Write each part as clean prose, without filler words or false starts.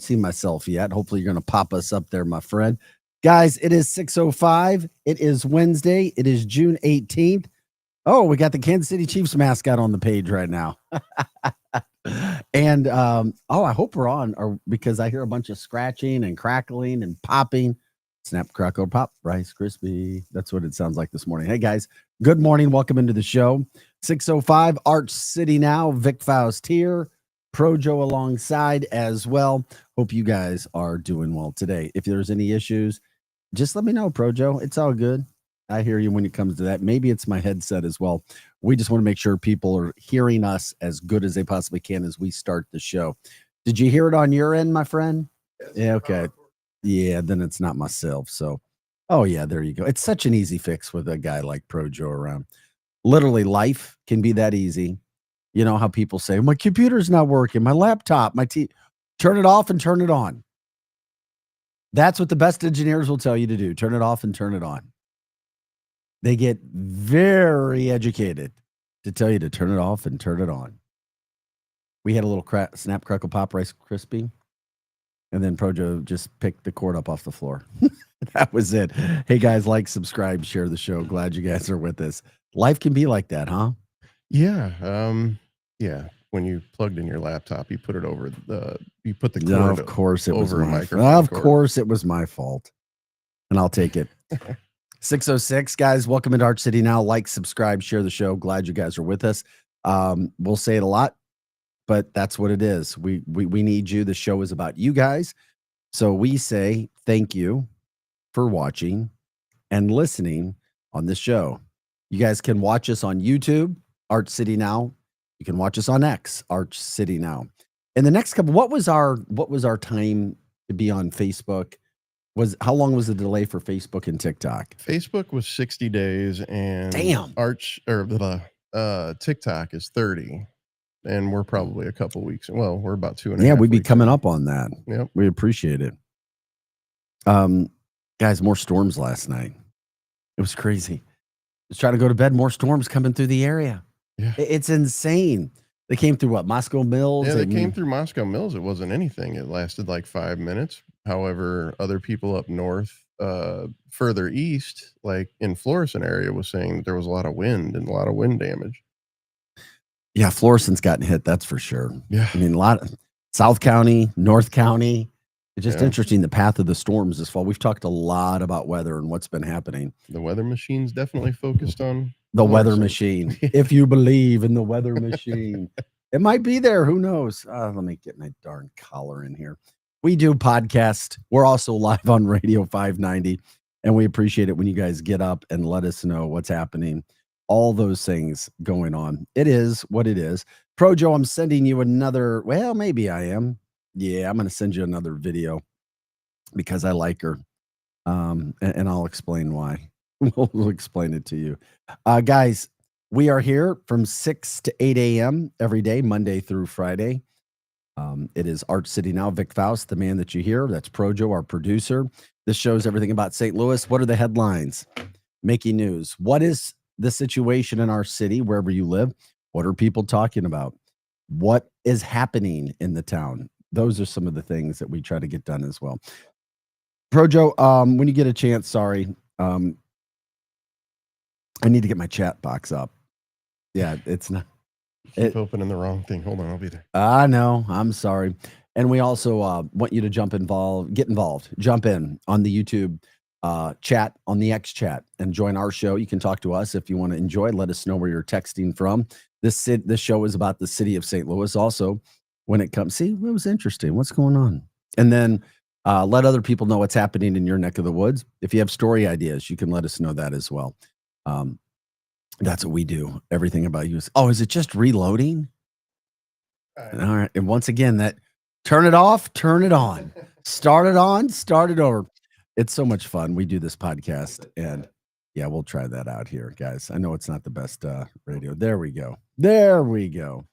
don't see myself yet. Hopefully, you're going to pop us up there, my friend. Guys, it is 6:05. It is Wednesday. It is June 18th. Oh, we got the Kansas City Chiefs mascot on the page right now. And I hope we're on, or because I hear a bunch of scratching and crackling and popping. Snap, crackle, pop, Rice Krispie. That's what it sounds like this morning. Hey guys, good morning. Welcome into the show. 6:05, Arch City Now. Vic Faust here. Projo alongside as well. Hope you guys are doing well today. If there's any issues, just let me know, Projo. It's all good. I hear you when it comes to that. Maybe it's my headset as well. We just want to make sure people are hearing us as good as they possibly can as we start the show. Did you hear it on your end, my friend? Yes. Yeah, okay. Yeah, then it's not myself. So, oh yeah, there you go. It's such an easy fix with a guy like Projo around. Literally, life can be that easy. You know how people say, my computer's not working, my laptop, my TV. Turn it off and turn it on. That's what the best engineers will tell you to do. Turn it off and turn it on. They get very educated to tell you to turn it off and turn it on. We had a little snap, crackle, pop, Rice Krispie. And then Projo just picked the cord up off the floor. That was it. Hey, guys, like, subscribe, share the show. Glad you guys are with us. Life can be like that, huh? Yeah. Yeah. When you plugged in your laptop, you put it over you put the cord no, of course it was over a my microphone. Of course it was my fault. And I'll take it. 6:06, guys. Welcome into Arch City Now. Like, subscribe, share the show. Glad you guys are with us. We'll say it a lot, but that's what it is. We need you. The show is about you guys. So we say thank you for watching and listening on this show. You guys can watch us on YouTube, Arch City Now. You can watch us on X, Arch City Now. In the next couple, what was our time to be on Facebook? How long was the delay for Facebook and TikTok? Facebook was 60 days, and damn, TikTok is 30. And we're probably a couple weeks. Well, we're about 2.5. Yeah, we'd be coming up on that. Yep. We appreciate it. Guys, more storms last night. It was crazy. I was trying to go to bed. More storms coming through the area. Yeah. It's insane. They came through what? Moscow Mills? Yeah, they came through Moscow Mills. It wasn't anything. It lasted like 5 minutes. However, other people up north, further east, like in Florissant area, was saying that there was a lot of wind and a lot of wind damage. Yeah, Florissant's gotten hit, that's for sure. Yeah. I mean, a lot of South County, North County. It's just interesting, the path of the storms this fall. We've talked a lot about weather and what's been happening. The weather machine's definitely focused on the weather machine. If you believe in the weather machine, it might be there. Who knows? Let me get my darn collar in here. We do podcast. We're also live on Radio 590, and we appreciate it when you guys get up and let us know what's happening. All those things going on. It is what it is. Projo, I'm sending you another. Well, maybe I am. Yeah, I'm going to send you another video because I like her. And I'll explain why. We'll explain it to you. Guys, we are here from 6 to 8 a.m. every day, Monday through Friday. It is Arch City Now. Vic Faust, the man that you hear. That's Projo, our producer. This shows everything about St. Louis. What are the headlines? Making news. What is the situation in our city, wherever you live? What are people talking about? What is happening in the town? Those are some of the things that we try to get done as well. Projo, when you get a chance, sorry. I need to get my chat box up. Yeah, it's not. Keep opening the wrong thing. Hold on, I'll be there. I know. I'm sorry. And we also want you to get involved, jump in on the YouTube chat, on the X chat, and join our show. You can talk to us if you want to enjoy. Let us know where you're texting from. This show is about the city of St. Louis also. When it comes, see, it was interesting. What's going on? And then let other people know what's happening in your neck of the woods. If you have story ideas, you can let us know that as well. That's what we do. Everything about you is it just reloading? All right. And once again, that turn it off, turn it on, start it on, start it over. It's so much fun. We do this podcast, and yeah, we'll try that out here, guys. I know it's not the best radio. There we go. There we go.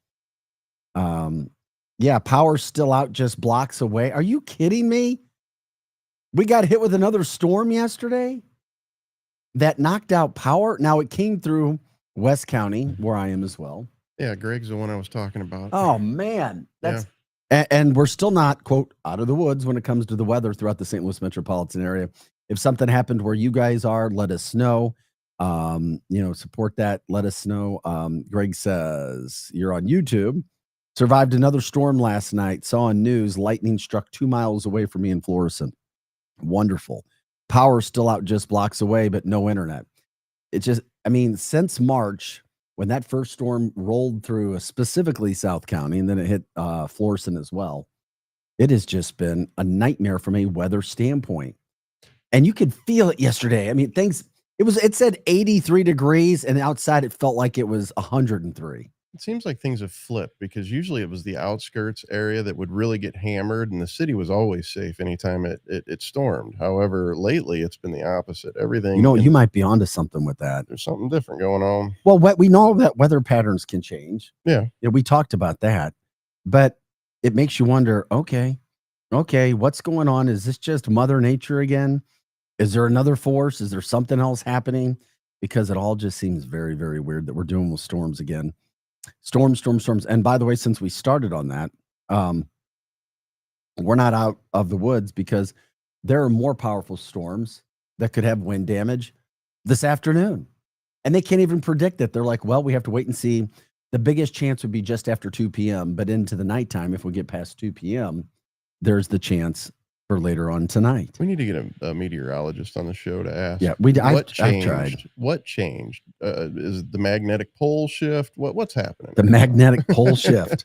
Yeah, power's still out just blocks away. Are you kidding me? We got hit with another storm yesterday that knocked out power. Now, it came through West County, where I am as well. Yeah, Greg's the one I was talking about. Oh, man. And we're still not, quote, out of the woods when it comes to the weather throughout the St. Louis metropolitan area. If something happened where you guys are, let us know. Support that. Let us know. Greg says you're on YouTube. Survived another storm last night. Saw on news lightning struck 2 miles away from me in Florissant. Wonderful. Power still out just blocks away, but no internet. Since March, when that first storm rolled through specifically South County, and then it hit Florissant as well, it has just been a nightmare from a weather standpoint. And you could feel it yesterday. I mean, it said 83 degrees, and outside it felt like it was 103. It seems like things have flipped because usually it was the outskirts area that would really get hammered, and the city was always safe anytime it stormed. However, lately it's been the opposite. Everything, you might be onto something with that. There's something different going on. Well, we know that weather patterns can change. Yeah, we talked about that, but it makes you wonder, okay, what's going on? Is this just Mother Nature again? Is there another force? Is there something else happening? Because it all just seems very, very weird that we're dealing with storms again. Storms. And by the way, since we started on that, we're not out of the woods because there are more powerful storms that could have wind damage this afternoon. And they can't even predict it. They're like, well, we have to wait and see. The biggest chance would be just after 2 p.m. But into the nighttime, if we get past 2 p.m., there's the chance for later on tonight. We need to get a meteorologist on the show to ask. Yeah, I've tried. What changed? Is the magnetic pole shift? What's happening? The magnetic pole shift.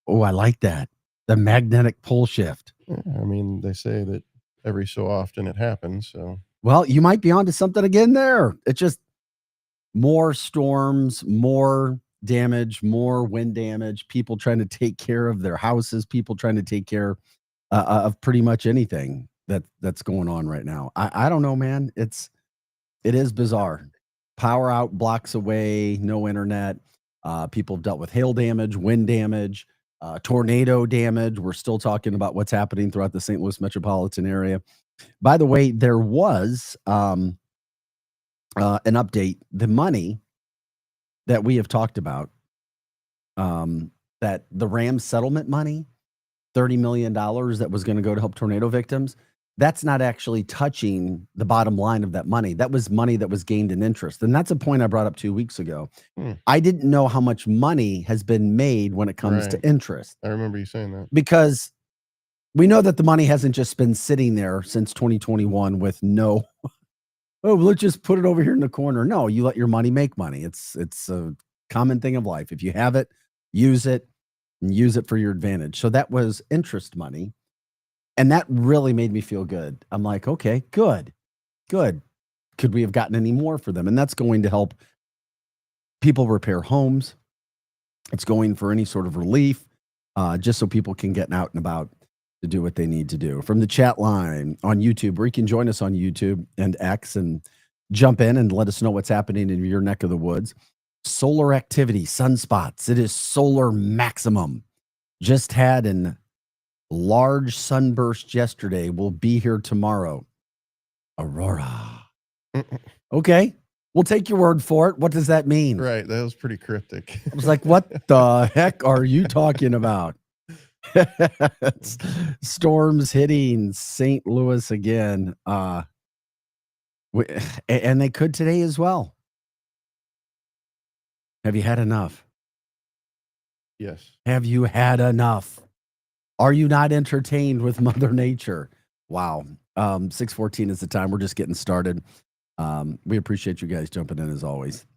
Oh, I like that. The magnetic pole shift. Yeah, I mean, they say that every so often it happens. So, well, you might be onto something again there. It's just more storms, more damage, more wind damage. People trying to take care of their houses. People trying to take care of pretty much anything that's going on right now. I don't know, man. It is bizarre. Power out, blocks away, no internet. People have dealt with hail damage, wind damage, tornado damage. We're still talking about what's happening throughout the St. Louis metropolitan area. By the way, there was an update. The money that we have talked about, that the Rams settlement money, $30 million that was going to go to help tornado victims, that's not actually touching the bottom line of that money. That was money that was gained in interest. And that's a point I brought up 2 weeks ago. I didn't know how much money has been made when it comes to interest. I remember you saying that. Because we know that the money hasn't just been sitting there since 2021 with no, let's just put it over here in the corner. No, you let your money make money. It's a common thing of life. If you have it, use it. And use it for your advantage. So that was interest money. And that really made me feel good. I'm like, okay, good. Could we have gotten any more for them? And that's going to help people repair homes. It's going for any sort of relief, just so people can get out and about to do what they need to do. From the chat line on YouTube, where you can join us on YouTube and X and jump in and let us know what's happening in your neck of the woods. Solar activity, sunspots. It is solar maximum. Just had a large sunburst yesterday. Will be here tomorrow. Aurora. Okay. We'll take your word for it. What does that mean? Right. That was pretty cryptic. I was like, what the heck are you talking about? Storms hitting St. Louis again. And they could today as well. Have you had enough? Yes. Have you had enough? Are you not entertained with Mother Nature? Wow. 6:14 is the time. We're just getting started. We appreciate you guys jumping in as always.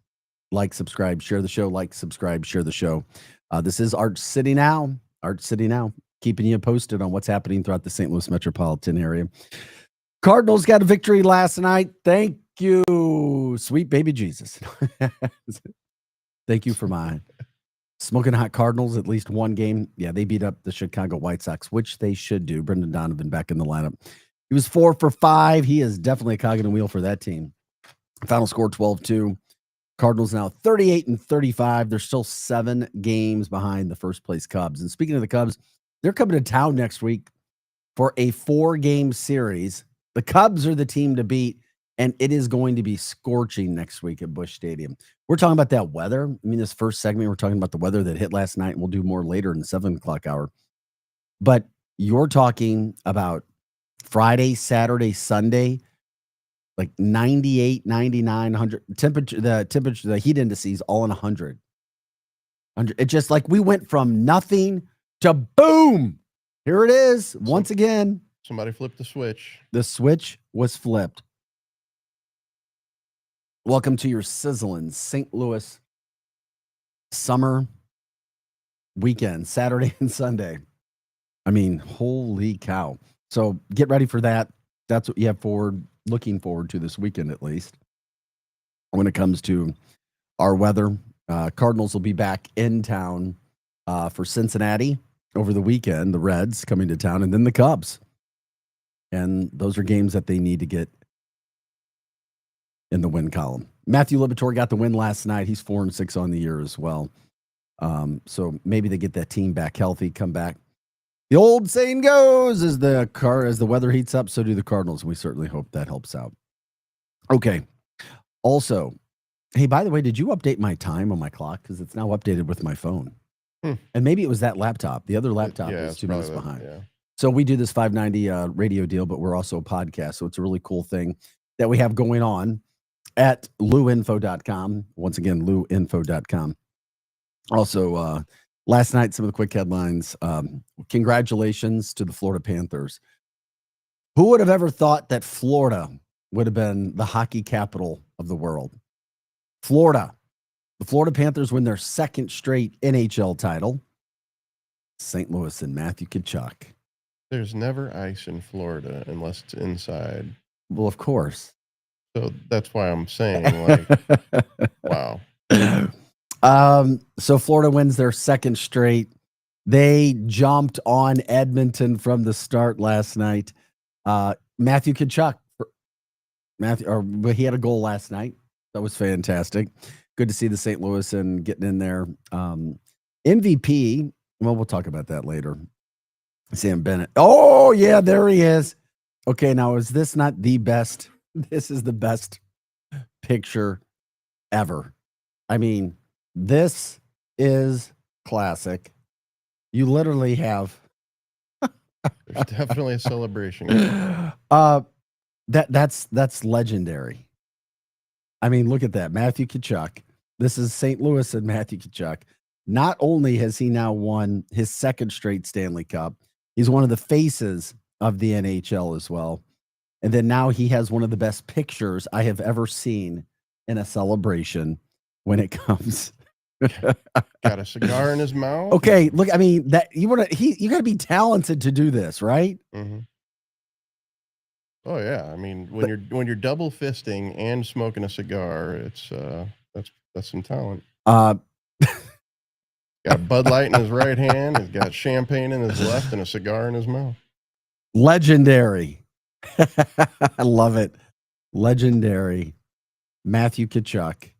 Like, subscribe, share the show. Like, subscribe, share the show. This is Arch City Now. Arch City Now. Keeping you posted on what's happening throughout the St. Louis metropolitan area. Cardinals got a victory last night. Thank you, sweet baby Jesus. Thank you for my smoking hot Cardinals. At least one game. Yeah, they beat up the Chicago White Sox, which they should do. Brendan Donovan back in the lineup. He was 4 for 5. He is definitely a cog in the wheel for that team. Final score 12-2. Cardinals now 38-35. They're still 7 games behind the first place Cubs. And speaking of the Cubs, they're coming to town next week for a 4-game series. The Cubs are the team to beat, and it is going to be scorching next week at Busch Stadium. We're talking about that weather. I mean, this first segment, we're talking about the weather that hit last night, and we'll do more later in the 7 o'clock hour. But you're talking about Friday, Saturday, Sunday, like 98, 99, 100 temperature, the heat indices all in 100. It's just like we went from nothing to boom. Here it is once again. Somebody flipped the switch. The switch was flipped. Welcome to your sizzling St. Louis summer weekend, Saturday and Sunday. I mean, holy cow. So get ready for that. That's what you have looking forward to this weekend, at least. When it comes to our weather, Cardinals will be back in town for Cincinnati over the weekend, the Reds coming to town, and then the Cubs. And those are games that they need to get in the win column. Matthew Liberatore got the win last night. He's 4-6 on the year as well. So maybe they get that team back healthy, come back. The old saying goes, as the weather heats up, so do the Cardinals. We certainly hope that helps out. Okay. Also, hey, by the way, did you update my time on my clock? Because it's now updated with my phone. And maybe it was that laptop. The other laptop is 2 minutes behind. Yeah. So we do this 590 radio deal, but we're also a podcast. So it's a really cool thing that we have going on at luinfo.com. Once again, luinfo.com. Also, last night, some of the quick headlines. Congratulations to the Florida Panthers. Who would have ever thought that Florida would have been the hockey capital of the world? Florida. The Florida Panthers win their second straight NHL title. St. Louis and Matthew Tkachuk. There's never ice in Florida unless it's inside. Well, of course. So that's why I'm saying, like, wow. So Florida wins their second straight. They jumped on Edmonton from the start last night. Matthew Tkachuk, he had a goal last night. That was fantastic. Good to see the St. Louis and getting in there. MVP, well, we'll talk about that later. Sam Bennett. Oh, yeah, there he is. Okay, now is this not the best? This is the best picture ever. I mean, this is classic. You literally have There's definitely a celebration. That's legendary. I mean, look at that. Matthew Tkachuk. This is St. Louis and Matthew Tkachuk. Not only has he now won his second straight Stanley Cup, he's one of the faces of the NHL as well. And then now he has one of the best pictures I have ever seen in a celebration when it comes. Got a cigar in his mouth. Okay, look, I mean, that you got to be talented to do this, right? Mm-hmm. Oh yeah, I mean, when you're double fisting and smoking a cigar, it's that's some talent. Got a Bud Light in his right hand, he's got champagne in his left, and a cigar in his mouth. Legendary. I love it. Legendary. Matthew Tkachuk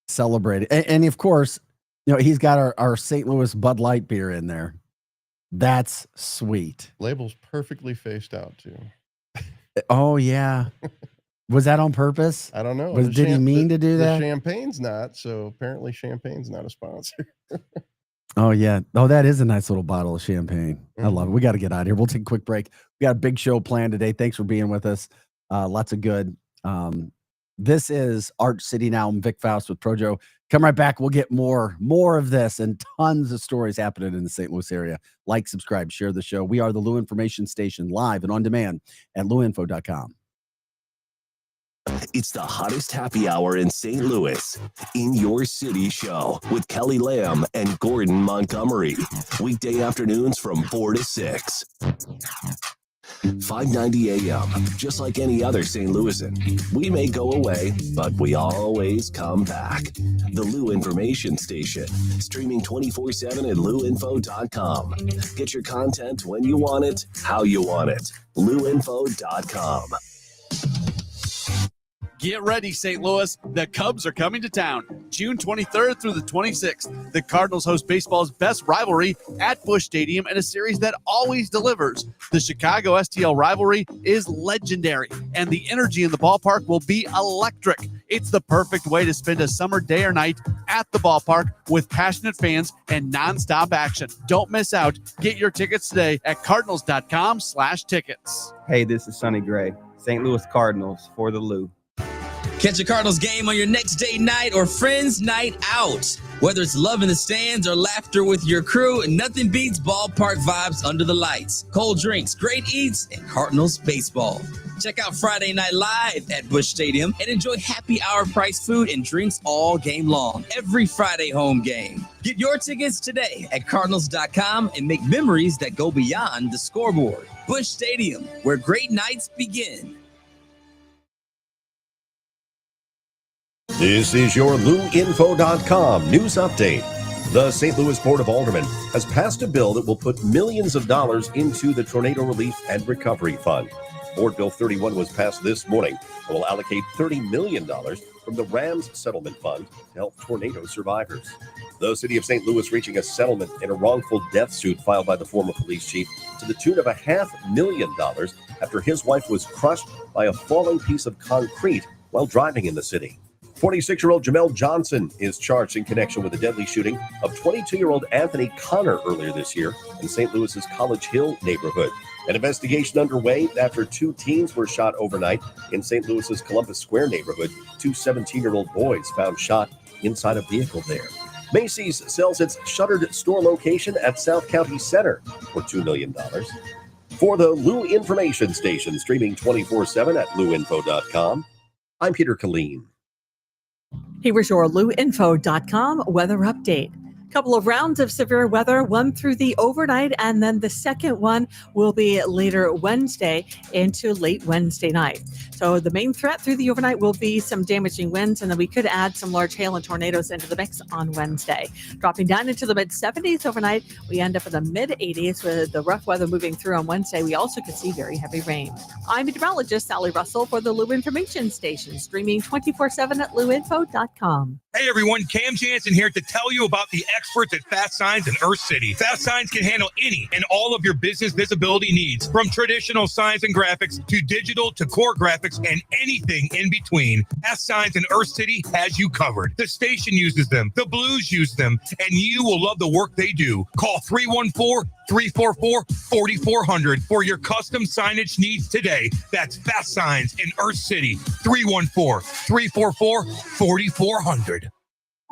celebrated, and of course, you know, he's got our St. Louis Bud Light beer in there. That's sweet. Label's perfectly faced out too. Oh yeah. Was that on purpose? I don't know. Did he mean to do that? The champagne's not, so apparently champagne's not a sponsor. Oh yeah. Oh, that is a nice little bottle of champagne. I love it. We got to get out of here. We'll take a quick break. We got a big show planned today. Thanks for being with us. Lots of good. This is Arch City Now. I'm Vic Faust with Projo. Come right back. We'll get more of this and tons of stories happening in the St. Louis area. Like, subscribe, share the show. We are the Lou Information Station, live and on demand at luinfo.com. It's the hottest happy hour in St. Louis. In Your City Show with Kelly Lamb and Gordon Montgomery. Weekday afternoons from 4 to 6. 590 AM, just like any other St. Louisan. We may go away, but we always come back. The Lou Information Station, streaming 24/7 at luinfo.com. Get your content when you want it, how you want it. luinfo.com. Get ready, St. Louis. The Cubs are coming to town. June 23rd through the 26th. The Cardinals host baseball's best rivalry at Busch Stadium in a series that always delivers. The Chicago STL rivalry is legendary, and the energy in the ballpark will be electric. It's the perfect way to spend a summer day or night at the ballpark with passionate fans and nonstop action. Don't miss out. Get your tickets today at cardinals.com/tickets. Hey, this is Sonny Gray, St. Louis Cardinals for the Lou. Catch a Cardinals game on your next date night or friends night out. Whether it's love in the stands or laughter with your crew, nothing beats ballpark vibes under the lights. Cold drinks, great eats, and Cardinals baseball. Check out Friday Night Live at Busch Stadium and enjoy happy hour price food and drinks all game long. Every Friday home game. Get your tickets today at cardinals.com and make memories that go beyond the scoreboard. Busch Stadium, where great nights begin. This is your LouInfo.com news update. The St. Louis Board of Aldermen has passed a bill that will put millions of dollars into the Tornado Relief and Recovery Fund. Board Bill 31 was passed this morning and will allocate $30 million from the Rams Settlement Fund to help tornado survivors. The city of St. Louis reaching a settlement in a wrongful death suit filed by the former police chief to the tune of $500,000 after his wife was crushed by a falling piece of concrete while driving in the city. 46-year-old Jamel Johnson is charged in connection with the deadly shooting of 22-year-old Anthony Connor earlier this year in St. Louis's College Hill neighborhood. An investigation underway after two teens were shot overnight in St. Louis's Columbus Square neighborhood. Two 17-year-old boys found shot inside a vehicle there. Macy's sells its shuttered store location at South County Center for $2 million. For the Lou Information Station, streaming 24/7 at louinfo.com, I'm Peter Killeen. Here's your LouInfo.com weather update. Couple of rounds of severe weather, one through the overnight, and then the second one will be later Wednesday into late Wednesday night. So the main threat through the overnight will be some damaging winds, and then we could add some large hail and tornadoes into the mix on Wednesday. Dropping down into the mid-70s overnight, we end up in the mid-80s with the rough weather moving through on Wednesday. We also could see very heavy rain. I'm meteorologist Sally Russell for the Lou Information Station, streaming 24/7 at louinfo.com. Hey everyone, Cam Jansen here to tell you about the experts at Fast Signs in Earth City. Fast Signs can handle any and all of your business visibility needs, from traditional signs and graphics to digital to core graphics and anything in between. Fast Signs in Earth City has you covered. The station uses them, the Blues use them, and you will love the work they do. Call 314-344-4400 for your custom signage needs today. That's Fast Signs in Earth City, 314-344-4400.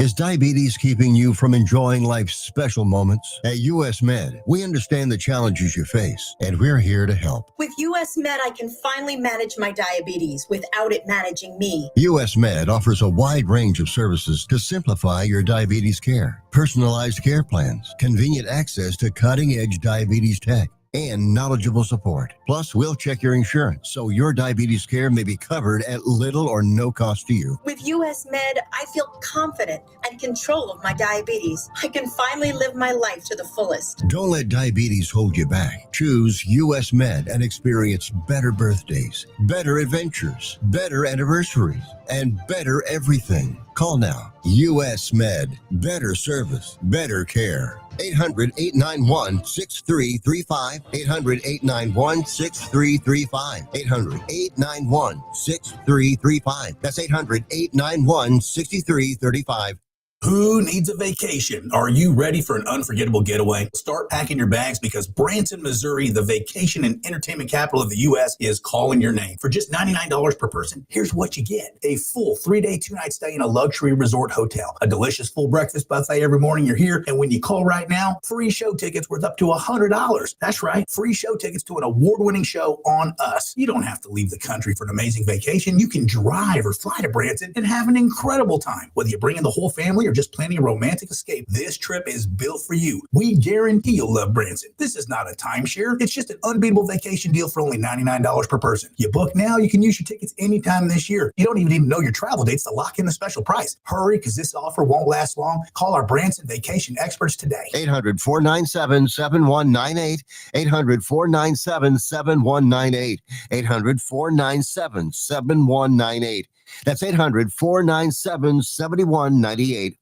Is diabetes keeping you from enjoying life's special moments? At US Med, we understand the challenges you face, and we're here to help. With US Med, I can finally manage my diabetes without it managing me. US Med offers a wide range of services to simplify your diabetes care. Personalized care plans, convenient access to cutting-edge diabetes tech, and knowledgeable support. Plus, we'll check your insurance so your diabetes care may be covered at little or no cost to you. With US Med, I feel confident and control of my diabetes. I can finally live my life to the fullest. Don't let diabetes hold you back. Choose US Med and experience better birthdays, better adventures, better anniversaries, and better everything. Call now. US Med. Better service, better care. 800-891-6335. 800-891-6335. 800-891-6335. That's 800-891-6335. Who needs a vacation? Are you ready for an unforgettable getaway? Start packing your bags because Branson, Missouri, the vacation and entertainment capital of the U.S., is calling your name. For just $99 per person, here's what you get. A full 3-day, 2-night stay in a luxury resort hotel, a delicious full breakfast buffet every morning you're here, and when you call right now, free show tickets worth up to $100. That's right, free show tickets to an award-winning show on us. You don't have to leave the country for an amazing vacation. You can drive or fly to Branson and have an incredible time. Whether you bring in the whole family or just planning a romantic escape, this trip is built for you. We guarantee you'll love Branson. This is not a timeshare. It's just an unbeatable vacation deal for only $99 per person. You book now, you can use your tickets anytime this year. You don't even need to know your travel dates to lock in the special price. Hurry, because this offer won't last long. Call our Branson vacation experts today. 800-497-7198. 800-497-7198. 800-497-7198. That's 800-497-7198.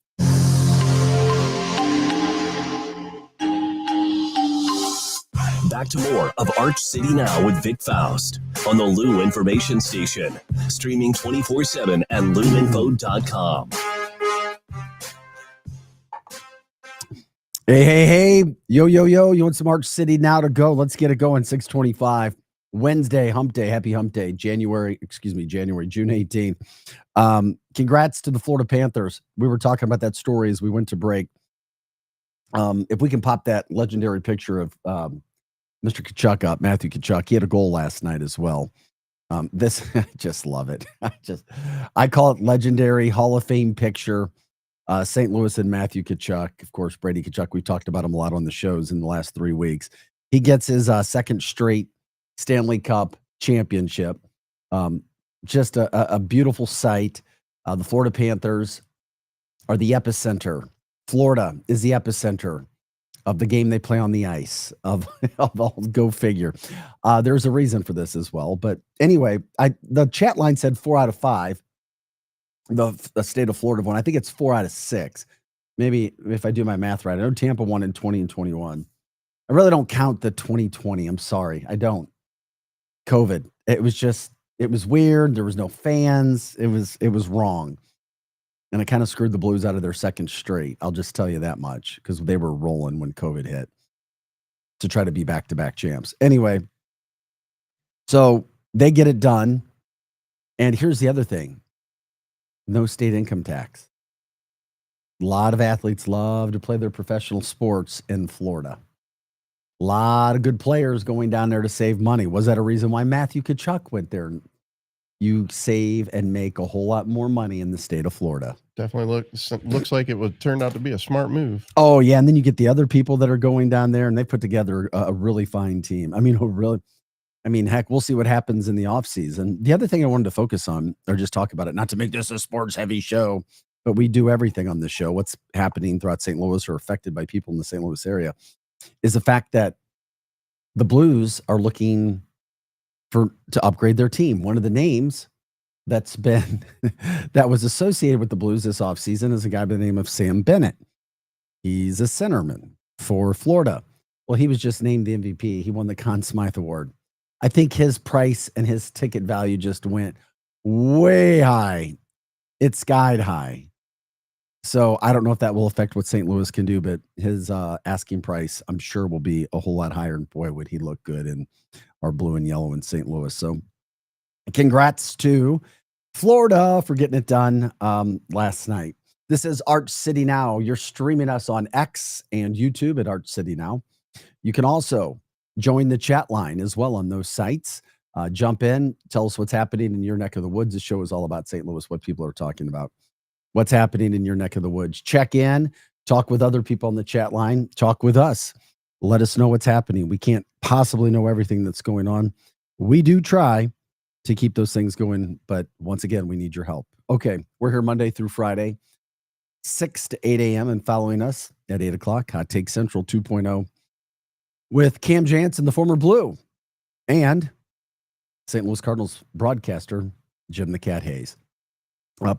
Back to more of Arch City Now with Vic Faust on the Lou Information Station. Streaming 24/7 at luinfo.com. Hey. Yo. You want some Arch City Now to go? Let's get it going. 625. Wednesday, hump day. Happy hump day. June 18th. Congrats to the Florida Panthers. We were talking about that story as we went to break. If we can pop that legendary picture of Mr. Tkachuk up, Matthew Tkachuk. He had a goal last night as well. This, I just love it. I call it legendary Hall of Fame picture. St. Louis and Matthew Tkachuk. Of course, Brady Tkachuk. We've talked about him a lot on the shows in the last 3 weeks. He gets his second straight Stanley Cup championship. Just a beautiful sight. The Florida Panthers are the epicenter. Florida is the epicenter of the game they play on the ice. Of all, go figure. There's a reason for this as well. But anyway, the chat line said 4 out of 5. The state of Florida won. I think it's 4 out of 6. Maybe if I do my math right. I know Tampa won in 20 and 21. I really don't count the 2020. I'm sorry. I don't. COVID. It was weird. There was no fans. It was wrong. And it kind of screwed the Blues out of their second straight. I'll just tell you that much, because they were rolling when COVID hit to try to be back-to-back champs. Anyway, so they get it done. And here's the other thing. No state income tax. A lot of athletes love to play their professional sports in Florida. A lot of good players going down there to save money. Was that a reason why Matthew Tkachuk went there? You save and make a whole lot more money in the state of Florida. Definitely looks like it turned out to be a smart move. Oh, yeah. And then you get the other people that are going down there, and they put together a really fine team. Heck, we'll see what happens in the offseason. The other thing I wanted to focus on, or just talk about it, not to make this a sports-heavy show, but we do everything on this show. What's happening throughout St. Louis or affected by people in the St. Louis area is the fact that the Blues are looking to upgrade their team. One of the names that was associated with the Blues this offseason is a guy by the name of Sam Bennett. He's a centerman for Florida. Well, he was just named the MVP. He won the Conn Smythe Award. I think his price and his ticket value just went way high. It skied high. So I don't know if that will affect what St. Louis can do, but his asking price, I'm sure, will be a whole lot higher. And boy, would he look good in our blue and yellow in St. Louis. So congrats to Florida for getting it done last night. This is Arch City Now. You're streaming us on X and YouTube at Arch City Now. You can also join the chat line as well on those sites. Jump in, tell us what's happening in your neck of the woods. The show is all about St. Louis, what people are talking about. What's happening in your neck of the woods. Check in, talk with other people on the chat line, talk with us. Let us know what's happening. We can't possibly know everything that's going on. We do try to keep those things going, but once again, we need your help. Okay, we're here Monday through Friday, 6 to 8 a.m. and following us at 8 o'clock, Hot Take Central 2.0 with Cam Jansen, the former Blue, and St. Louis Cardinals broadcaster, Jim the Cat Hayes.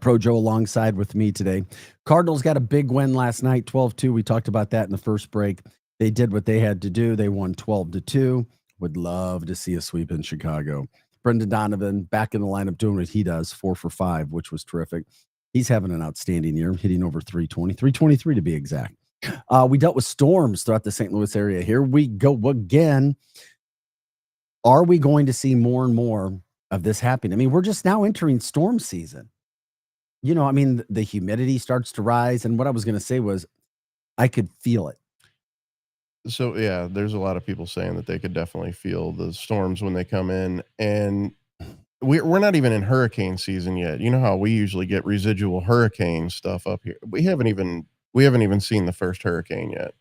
Pro Joe alongside with me today. Cardinals got a big win last night, 12-2. We talked about that in the first break. They did what they had to do. They won 12-2. Would love to see a sweep in Chicago. Brendan Donovan back in the lineup doing what he does, 4 for 5, which was terrific. He's having an outstanding year, hitting over 323 to be exact. We dealt with storms throughout the St. Louis area. Here we go again. Are we going to see more and more of this happening? I mean, we're just now entering storm season. The humidity starts to rise. And what I was going to say was I could feel it. So, yeah, there's a lot of people saying that they could definitely feel the storms when they come in. And we're not even in hurricane season yet. You know how we usually get residual hurricane stuff up here. We haven't even seen the first hurricane yet.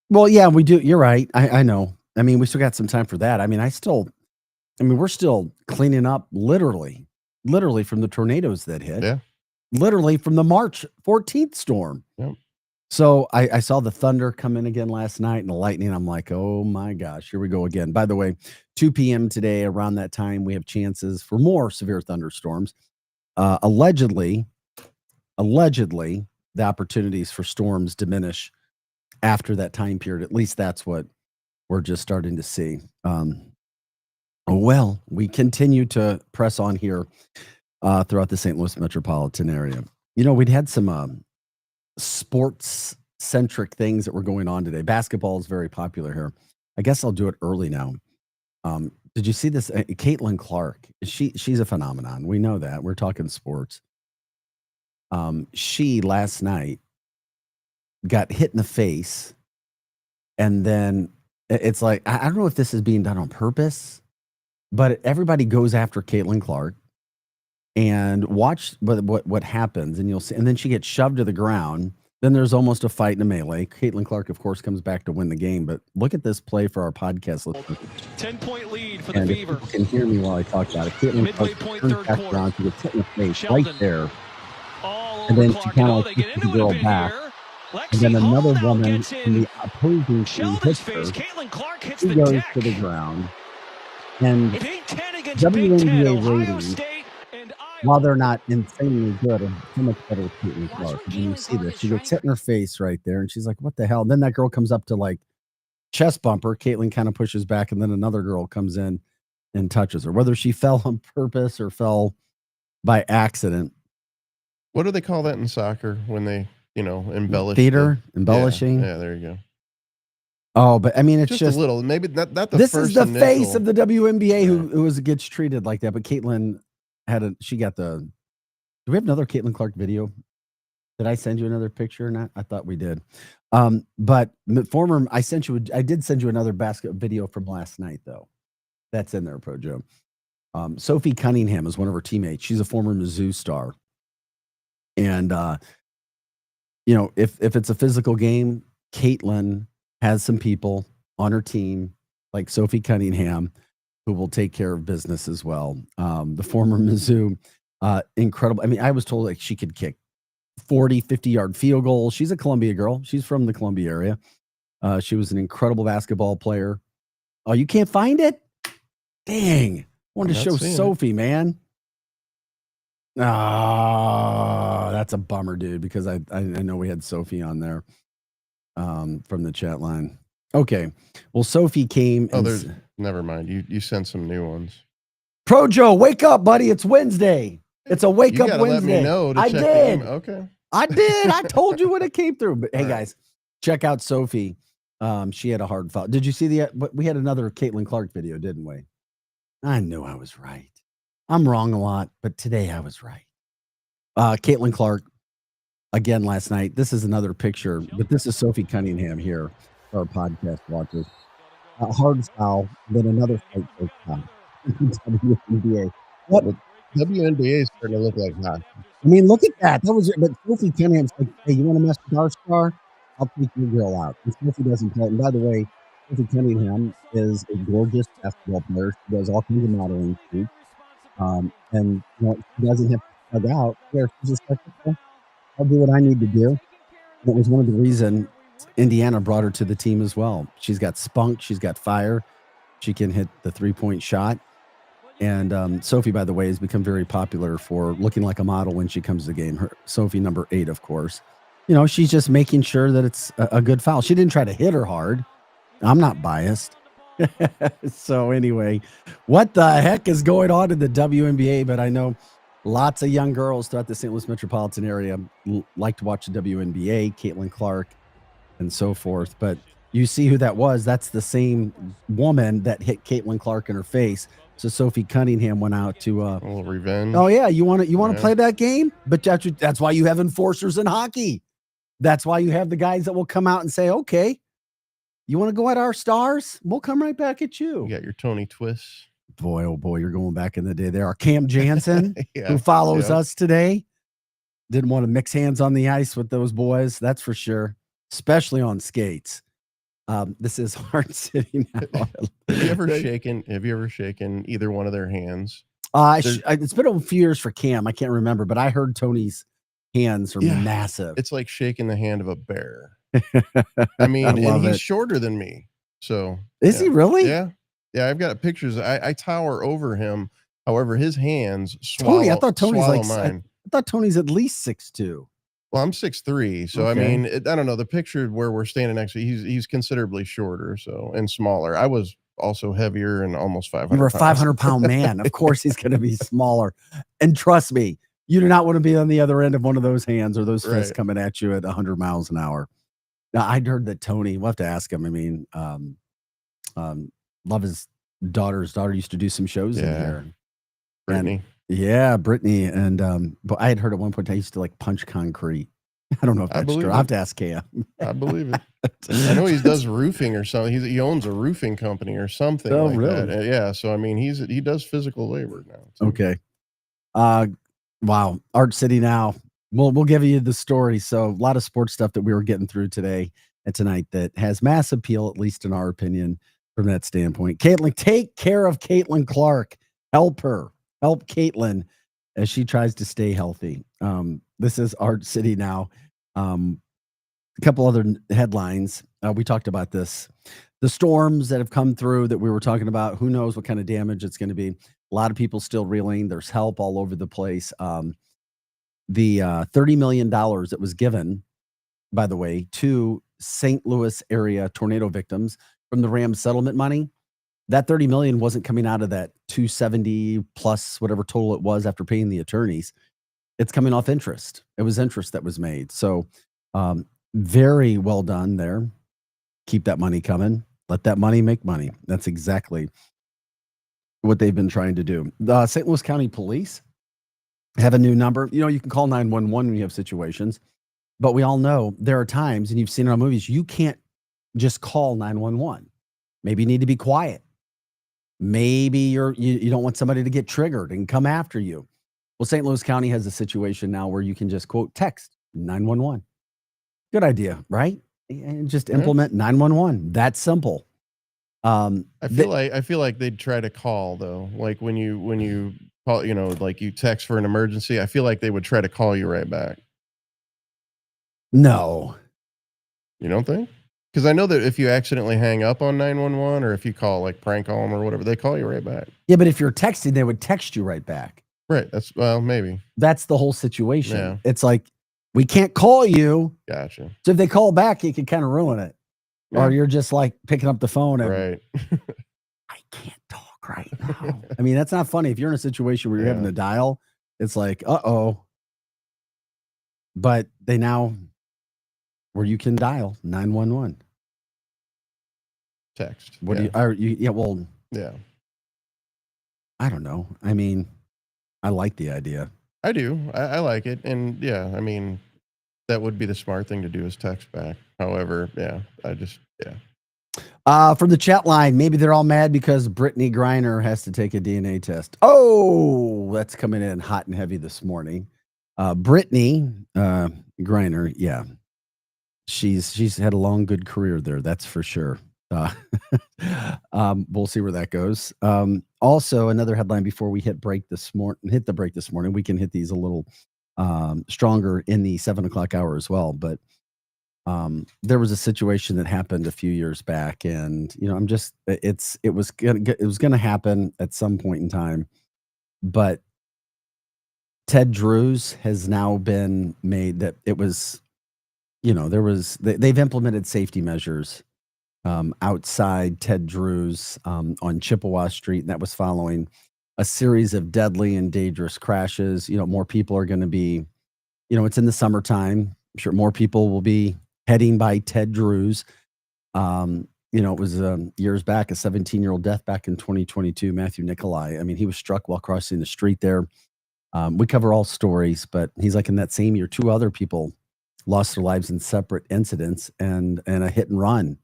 Well, yeah, we do. You're right. I know. I mean, we still got some time for that. I mean, we're still cleaning up literally from the tornadoes that hit. Yeah. Literally from the March 14th storm. Yep. So I saw the thunder come in again last night and the lightning. I'm like, oh my gosh, here we go again. By the way, 2 p.m. today, around that time, we have chances for more severe thunderstorms. Allegedly, the opportunities for storms diminish after that time period. At least that's what we're just starting to see. Well, we continue to press on here throughout the St. Louis metropolitan area. You know, we'd had some sports-centric things that were going on today. Basketball is very popular here. I guess I'll do it early now. Did you see this? Caitlin Clark. She's a phenomenon. We know that. We're talking sports. She last night got hit in the face, and then it's like, I don't know if this is being done on purpose, but everybody goes after Caitlin Clark. And watch what happens, and you'll see. And then she gets shoved to the ground. Then there's almost a fight in a melee. Caitlin Clark, of course, comes back to win the game. But look at this play for our podcast listeners. 10-point lead for and the if Beaver. you can hear me while I talk about it. Caitlin Clark turns back around. She gets hit in the face right there. And then she kind of like pushes the girl back. And then another woman in the opposing team hits her. She goes to the ground. And WNBA ratings, while they're not insanely good, are so much better with Caitlin Clark. And you see this. She gets hit in her face right there, and she's like, what the hell? And then that girl comes up to like chest bumper. Caitlin kind of pushes back, and then another girl comes in and touches her. Whether she fell on purpose or fell by accident. What do they call that in soccer when they, embellish? Theater, embellishing. Yeah, there you go. Oh, but I mean, it's just a little. Maybe not the this first is the initial. face of the WNBA who gets treated like that. But Caitlin do we have another Caitlin Clark video? Did I send you another picture or not? I thought we did. But I did send you another basket video from last night, though. That's in there, Pro Joe. Sophie Cunningham is one of her teammates. She's a former Mizzou star. And, if it's a physical game, Caitlin has some people on her team, like Sophie Cunningham, who will take care of business as well. The former Mizzou, incredible. I mean, I was told like she could kick 40, 50-yard field goals. She's a Columbia girl. She's from the Columbia area. She was an incredible basketball player. Oh, you can't find it? Dang. I wanted to show Sophie, man. Oh, that's a bummer, dude, because I know we had Sophie on there from the chat line. Okay. Well, Sophie came. Never mind. You sent some new ones. Pro Joe, wake up, buddy. It's Wednesday. It's a wake up Wednesday. Let me know to I check did. Okay. I did. I told you when it came through. But hey, guys, check out Sophie. She had a hard foul. Did you see we had another Caitlin Clark video, didn't we? I knew I was right. I'm wrong a lot, but today I was right. Caitlin Clark, again last night. This is another picture, but this is Sophie Cunningham here for our podcast watchers. Hard foul, then another fight for foul. WNBA. What? WNBA is starting to look like hockey. I mean, look at that. But Sophie Cunningham's like, hey, you want to mess with our star? I'll take your girl out. And Sophie doesn't play. And by the way, Sophie Cunningham is a gorgeous basketball player. She does all kinds of modeling too. And she doesn't have to plug out. She's just like, okay, I'll do what I need to do. And it was one of the reasons Indiana brought her to the team as well. She's got spunk. She's got fire. She can hit the 3-point shot. And Sophie, by the way, has become very popular for looking like a model when she comes to the game. Sophie number 8, of course. She's just making sure that it's a good foul. She didn't try to hit her hard. I'm not biased. So anyway, what the heck is going on in the WNBA? But I know lots of young girls throughout the St. Louis metropolitan area like to watch the WNBA, Caitlin Clark, and so forth. But you see who that was. That's the same woman that hit Caitlin Clark in her face. So Sophie Cunningham went out to a little revenge. Oh yeah, you want to play that game? But that's why you have enforcers in hockey. That's why you have the guys that will come out and say, "Okay, you want to go at our stars? We'll come right back at you." You got your Tony Twists. boy, oh boy, you're going back in the day there. Our Cam Jansen, Yeah, who follows yep. us today, didn't want to mix hands on the ice with those boys. That's for sure, especially on skates. This is Hard City now. Have you ever shaken either one of their hands? It's been a few years for Cam. I can't remember, but I heard Tony's hands are massive. It's like shaking the hand of a bear. I mean, and he's shorter than me. So is he really? Yeah. Yeah. I've got pictures. I tower over him. However, his hands swallow. Tony, I thought Tony's like mine. I thought Tony's at least 6'2". Well, I'm 6'3", so Okay. I mean, I don't know. The picture where we're standing next to, he's considerably shorter, so and smaller. I was also heavier and almost 500. You were a 500-pound man. Of course, he's going to be smaller. And trust me, you do not want to be on the other end of one of those hands or those fists coming at you at 100 miles an hour. Now, I'd heard that Tony. We'll have to ask him. I mean, love his daughter's daughter used to do some shows in here. Brittany. Brittany. And but I had heard at one point I used to like punch concrete. I don't know if that's true. I'll have to ask Cam. I believe it. I know he does roofing or something. He owns a roofing company or something. Oh, like really? That. Yeah. So I mean, he does physical labor now. So. Okay. Wow. Art City now. We'll give you the story. So a lot of sports stuff that we were getting through today and tonight that has mass appeal, at least in our opinion, from that standpoint. Caitlin, take care of Caitlin Clark. Help her. Help Caitlin as she tries to stay healthy. This is Art City now. A couple other headlines. We talked about this. The storms that have come through that we were talking about, who knows what kind of damage it's going to be. A lot of people still reeling. There's help all over the place. The $30 million that was given, by the way, to St. Louis area tornado victims from the Rams settlement money, that $30 million wasn't coming out of that 270 plus whatever total it was after paying the attorneys. It's coming off interest. It was interest that was made. So very well done there. Keep that money coming. Let that money make money. That's exactly what they've been trying to do. The St. Louis County Police have a new number. You know, you can call 911 when you have situations, but we all know there are times, and you've seen it on movies, you can't just call 911. Maybe you need to be quiet. Maybe you don't want somebody to get triggered and come after you. Well, St. Louis County has a situation now where you can just quote text 911. Good idea, right? And just implement 911. That's simple. I feel like they'd try to call though. Like when you call, you know, like you text for an emergency, I feel like they would try to call you right back. No. You don't think? Because I know that if you accidentally hang up on 911 or if you call like prank call them or whatever, they call you right back. Yeah, but if you're texting, they would text you right back. Right. Maybe. That's the whole situation. Yeah. It's like, we can't call you. Gotcha. So if they call back, you can kind of ruin it. Yeah. Or you're just like picking up the phone and right. I can't talk right now. I mean, that's not funny. If you're in a situation where you're having to dial, it's like, uh-oh. But they now, where you can dial 911. Text. What yeah. Yeah. I don't know. I mean, I like the idea. I do. I like it. And yeah, I mean, that would be the smart thing to do is text back. However, From the chat line, maybe they're all mad because Brittany Griner has to take a DNA test. Oh, that's coming in hot and heavy this morning. Brittany Griner, yeah. She's had a long, good career there. That's for sure. We'll see where that goes. Also, another headline before we hit the break this morning. We can hit these a little stronger in the 7:00 hour as well. But there was a situation that happened a few years back, and you know, it was gonna happen at some point in time. But Ted Drewes has now been made that it was, you know, they've implemented safety measures outside Ted Drewes on Chippewa Street, and that was following a series of deadly and dangerous crashes. You know, more people are going to be, you know, it's in the summertime. I'm sure more people will be heading by Ted Drewes. You know, it was years back, a 17-year-old death back in 2022, Matthew Nicolai. I mean, he was struck while crossing the street there. We cover all stories, but he's like in that same year, 2 other people lost their lives in separate incidents, and a hit and run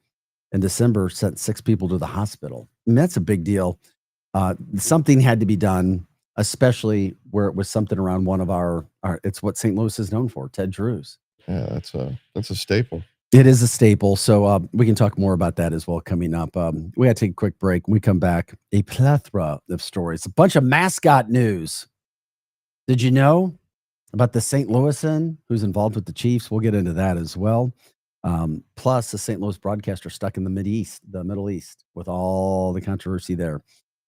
in December sent 6 people to the hospital. I mean, that's a big deal. Something had to be done, especially where it was something around one of our it's what St. Louis is known for, Ted Drewes. Yeah, that's a staple. It is a staple. So we can talk more about that as well coming up. We got to take a quick break. When we come back, a plethora of stories, a bunch of mascot news. Did you know about the St. Louisan who's involved with the Chiefs? We'll get into that as well. Plus, the St. Louis broadcaster stuck in the Middle East with all the controversy there.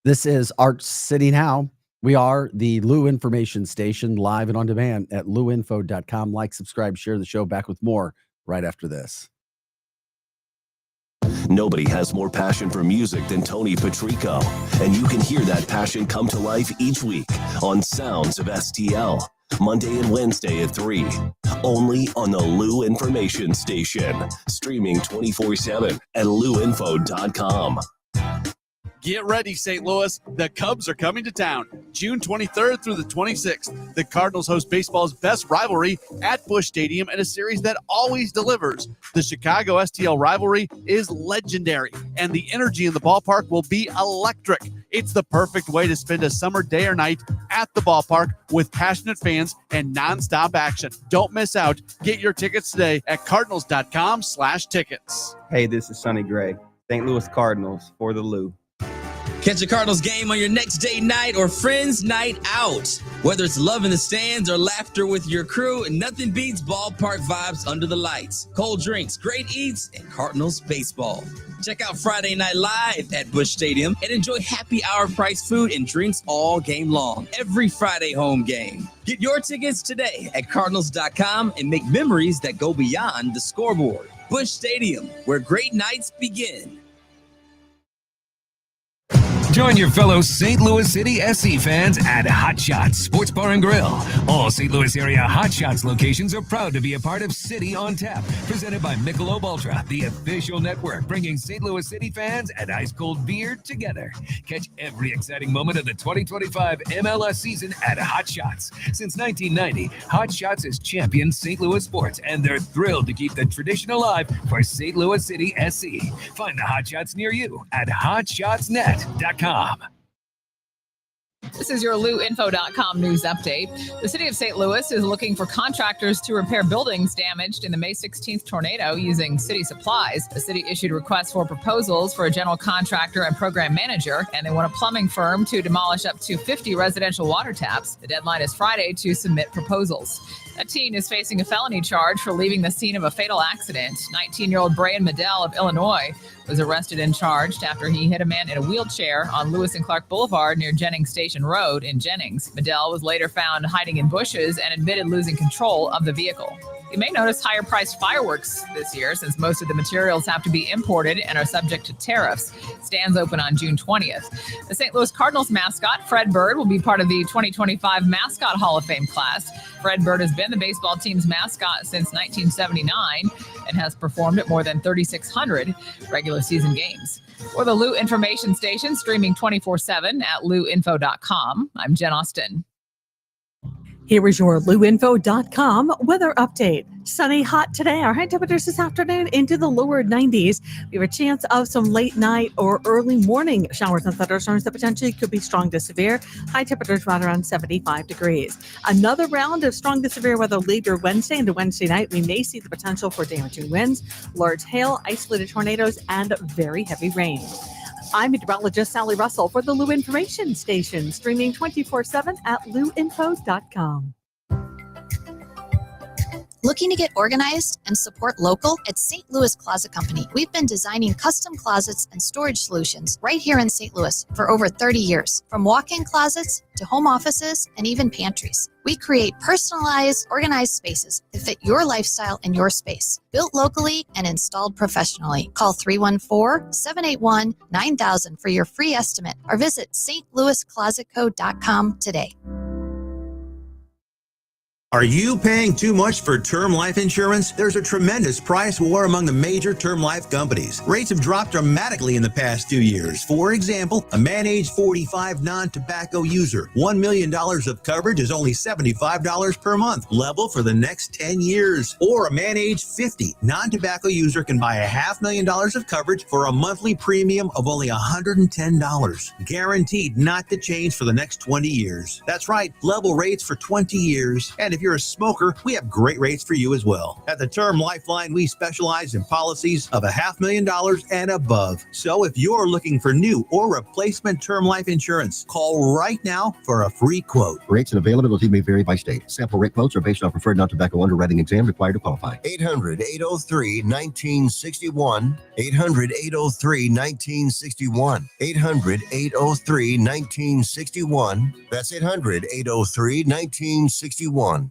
This is Arch City Now. We are the Lou Information Station, live and on demand at louinfo.com. Like, subscribe, share the show. Back with more right after this. Nobody has more passion for music than Tony Patrico, and you can hear that passion come to life each week on Sounds of STL, Monday and Wednesday at 3, only on the Lou Information Station, streaming 24/7 at louinfo.com. Get ready, St. Louis. The Cubs are coming to town June 23rd through the 26th. The Cardinals host baseball's best rivalry at Busch Stadium in a series that always delivers. The Chicago STL rivalry is legendary, and the energy in the ballpark will be electric. It's the perfect way to spend a summer day or night at the ballpark with passionate fans and nonstop action. Don't miss out. Get your tickets today at cardinals.com/tickets. Hey, this is Sonny Gray, St. Louis Cardinals for the Lou. Catch a Cardinals game on your next date night or friends night out. Whether it's love in the stands or laughter with your crew, nothing beats ballpark vibes under the lights. Cold drinks, great eats, and Cardinals baseball. Check out Friday Night Live at Busch Stadium and enjoy happy hour price food and drinks all game long. Every Friday home game. Get your tickets today at cardinals.com and make memories that go beyond the scoreboard. Busch Stadium, where great nights begin. Join your fellow St. Louis City SC fans at Hot Shots Sports Bar and Grill. All St. Louis area Hot Shots locations are proud to be a part of City on Tap, presented by Michelob Ultra, the official network bringing St. Louis City fans and ice cold beer together. Catch every exciting moment of the 2025 MLS season at Hot Shots. Since 1990, Hot Shots has championed St. Louis sports, and they're thrilled to keep the tradition alive for St. Louis City SC. Find the Hot Shots near you at hotshotsnet.com. This is your LouInfo.com news update. The city of St. Louis is looking for contractors to repair buildings damaged in the May 16th tornado using city supplies. The city issued requests for proposals for a general contractor and program manager, and they want a plumbing firm to demolish up to 50 residential water taps. The deadline is Friday to submit proposals. A teen is facing a felony charge for leaving the scene of a fatal accident. 19-year-old Brian Medell of Illinois was arrested and charged after he hit a man in a wheelchair on Lewis and Clark Boulevard near Jennings Station Road in Jennings. Medell was later found hiding in bushes and admitted losing control of the vehicle. You may notice higher priced fireworks this year since most of the materials have to be imported and are subject to tariffs. Stands open on June 20th. The St. Louis Cardinals mascot, Fred Bird, will be part of the 2025 Mascot Hall of Fame class. Fred Bird has been the baseball team's mascot since 1979 and has performed at more than 3,600 regular season games. For the Lou Information Station, streaming 24/7 at louinfo.com, I'm Jen Austin. Here is your louinfo.com weather update. Sunny, hot today. Our high temperatures this afternoon into the lower 90s. We have a chance of some late night or early morning showers and thunderstorms that potentially could be strong to severe. High temperatures right around 75 degrees. Another round of strong to severe weather later Wednesday into Wednesday night. We may see the potential for damaging winds, large hail, isolated tornadoes, and very heavy rain. I'm meteorologist Sally Russell for the Lou Information Station, streaming 24/7 at louinfo.com. Looking to get organized and support local? At St. Louis Closet Company, we've been designing custom closets and storage solutions right here in St. Louis for over 30 years. From walk-in closets to home offices and even pantries. We create personalized, organized spaces that fit your lifestyle and your space. Built locally and installed professionally. Call 314-781-9000 for your free estimate or visit stlouisclosetco.com today. Are you paying too much for term life insurance? There's a tremendous price war among the major term life companies. Rates have dropped dramatically in the past 2 years. For example, a man age 45 non-tobacco user, $1 million of coverage is only $75 per month, level for the next 10 years. Or a man age 50 non-tobacco user can buy $500,000 of coverage for a monthly premium of only $110, guaranteed not to change for the next 20 years. That's right, level rates for 20 years. And if you're a smoker, we have great rates for you as well. At the Term Lifeline, we specialize in policies of $500,000 and above. So if you're looking for new or replacement term life insurance, call right now for a free quote. Rates and availability may vary by state. Sample rate quotes are based on preferred non-tobacco underwriting exam required to qualify. 800-803-1961. 800-803-1961. 800-803-1961. That's 800-803-1961.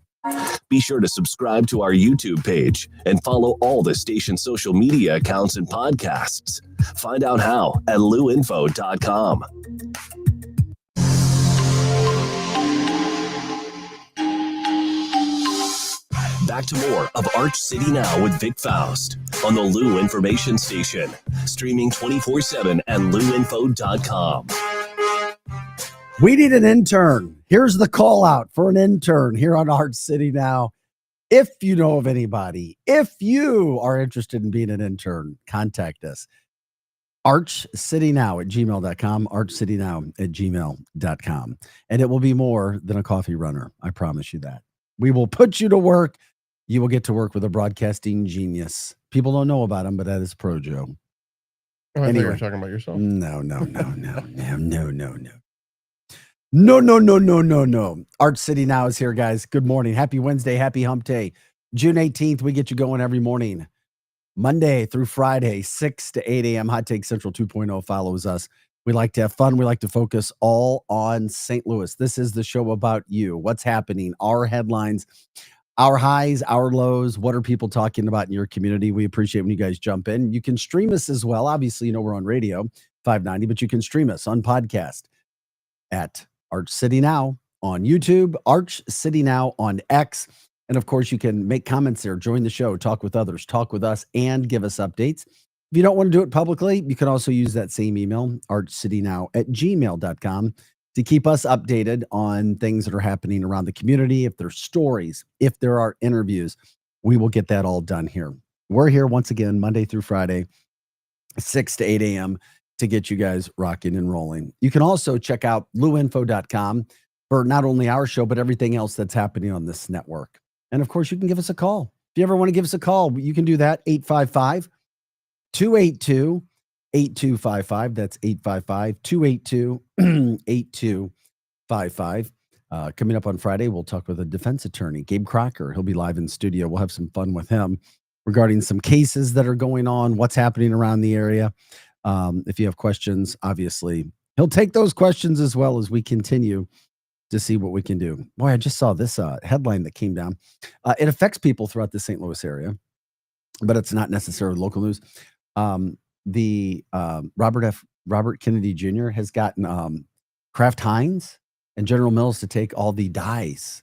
Be sure to subscribe to our YouTube page and follow all the station's social media accounts and podcasts. Find out how at luinfo.com. Back to more of Arch City Now with Vic Faust on the Lou Information Station, streaming 24/7 at luinfo.com. We need an intern. Here's the call out for an intern here on Arch City Now. If you know of anybody, if you are interested in being an intern, contact us. archcitynow@gmail.com, archcitynow@gmail.com. And it will be more than a coffee runner. I promise you that. We will put you to work. You will get to work with a broadcasting genius. People don't know about him, but that is Projo. Oh, I thought you were talking about yourself. No. No. Arch City Now is here, guys. Good morning. Happy Wednesday. Happy hump day. June 18th, we get you going every morning. Monday through Friday, 6 to 8 a.m. Hot Take Central 2.0 follows us. We like to have fun. We like to focus all on St. Louis. This is the show about you. What's happening? Our headlines, our highs, our lows. What are people talking about in your community? We appreciate when you guys jump in. You can stream us as well. Obviously, we're on radio, 590, but you can stream us on podcast at Arch City Now on YouTube, Arch City Now on X. And of course, you can make comments there, join the show, talk with others, talk with us, and give us updates. If you don't want to do it publicly, you can also use that same email, archcitynow@gmail.com, to keep us updated on things that are happening around the community. If there's stories, if there are interviews, we will get that all done here. We're here once again, Monday through Friday, 6 to 8 a.m. to get you guys rocking and rolling. You can also check out luinfo.com for not only our show, but everything else that's happening on this network. And of course, you can give us a call. If you ever want to give us a call, you can do that, 855-282-8255. That's 855-282-8255. Coming up on Friday, we'll talk with a defense attorney, Gabe Crocker. He'll be live in studio. We'll have some fun with him regarding some cases that are going on, what's happening around the area. If you have questions, obviously, he'll take those questions as well as we continue to see what we can do. Boy, I just saw this headline that came down. It affects people throughout the St. Louis area, but it's not necessarily local news. Robert Kennedy Jr. has gotten Kraft Heinz and General Mills to take all the dyes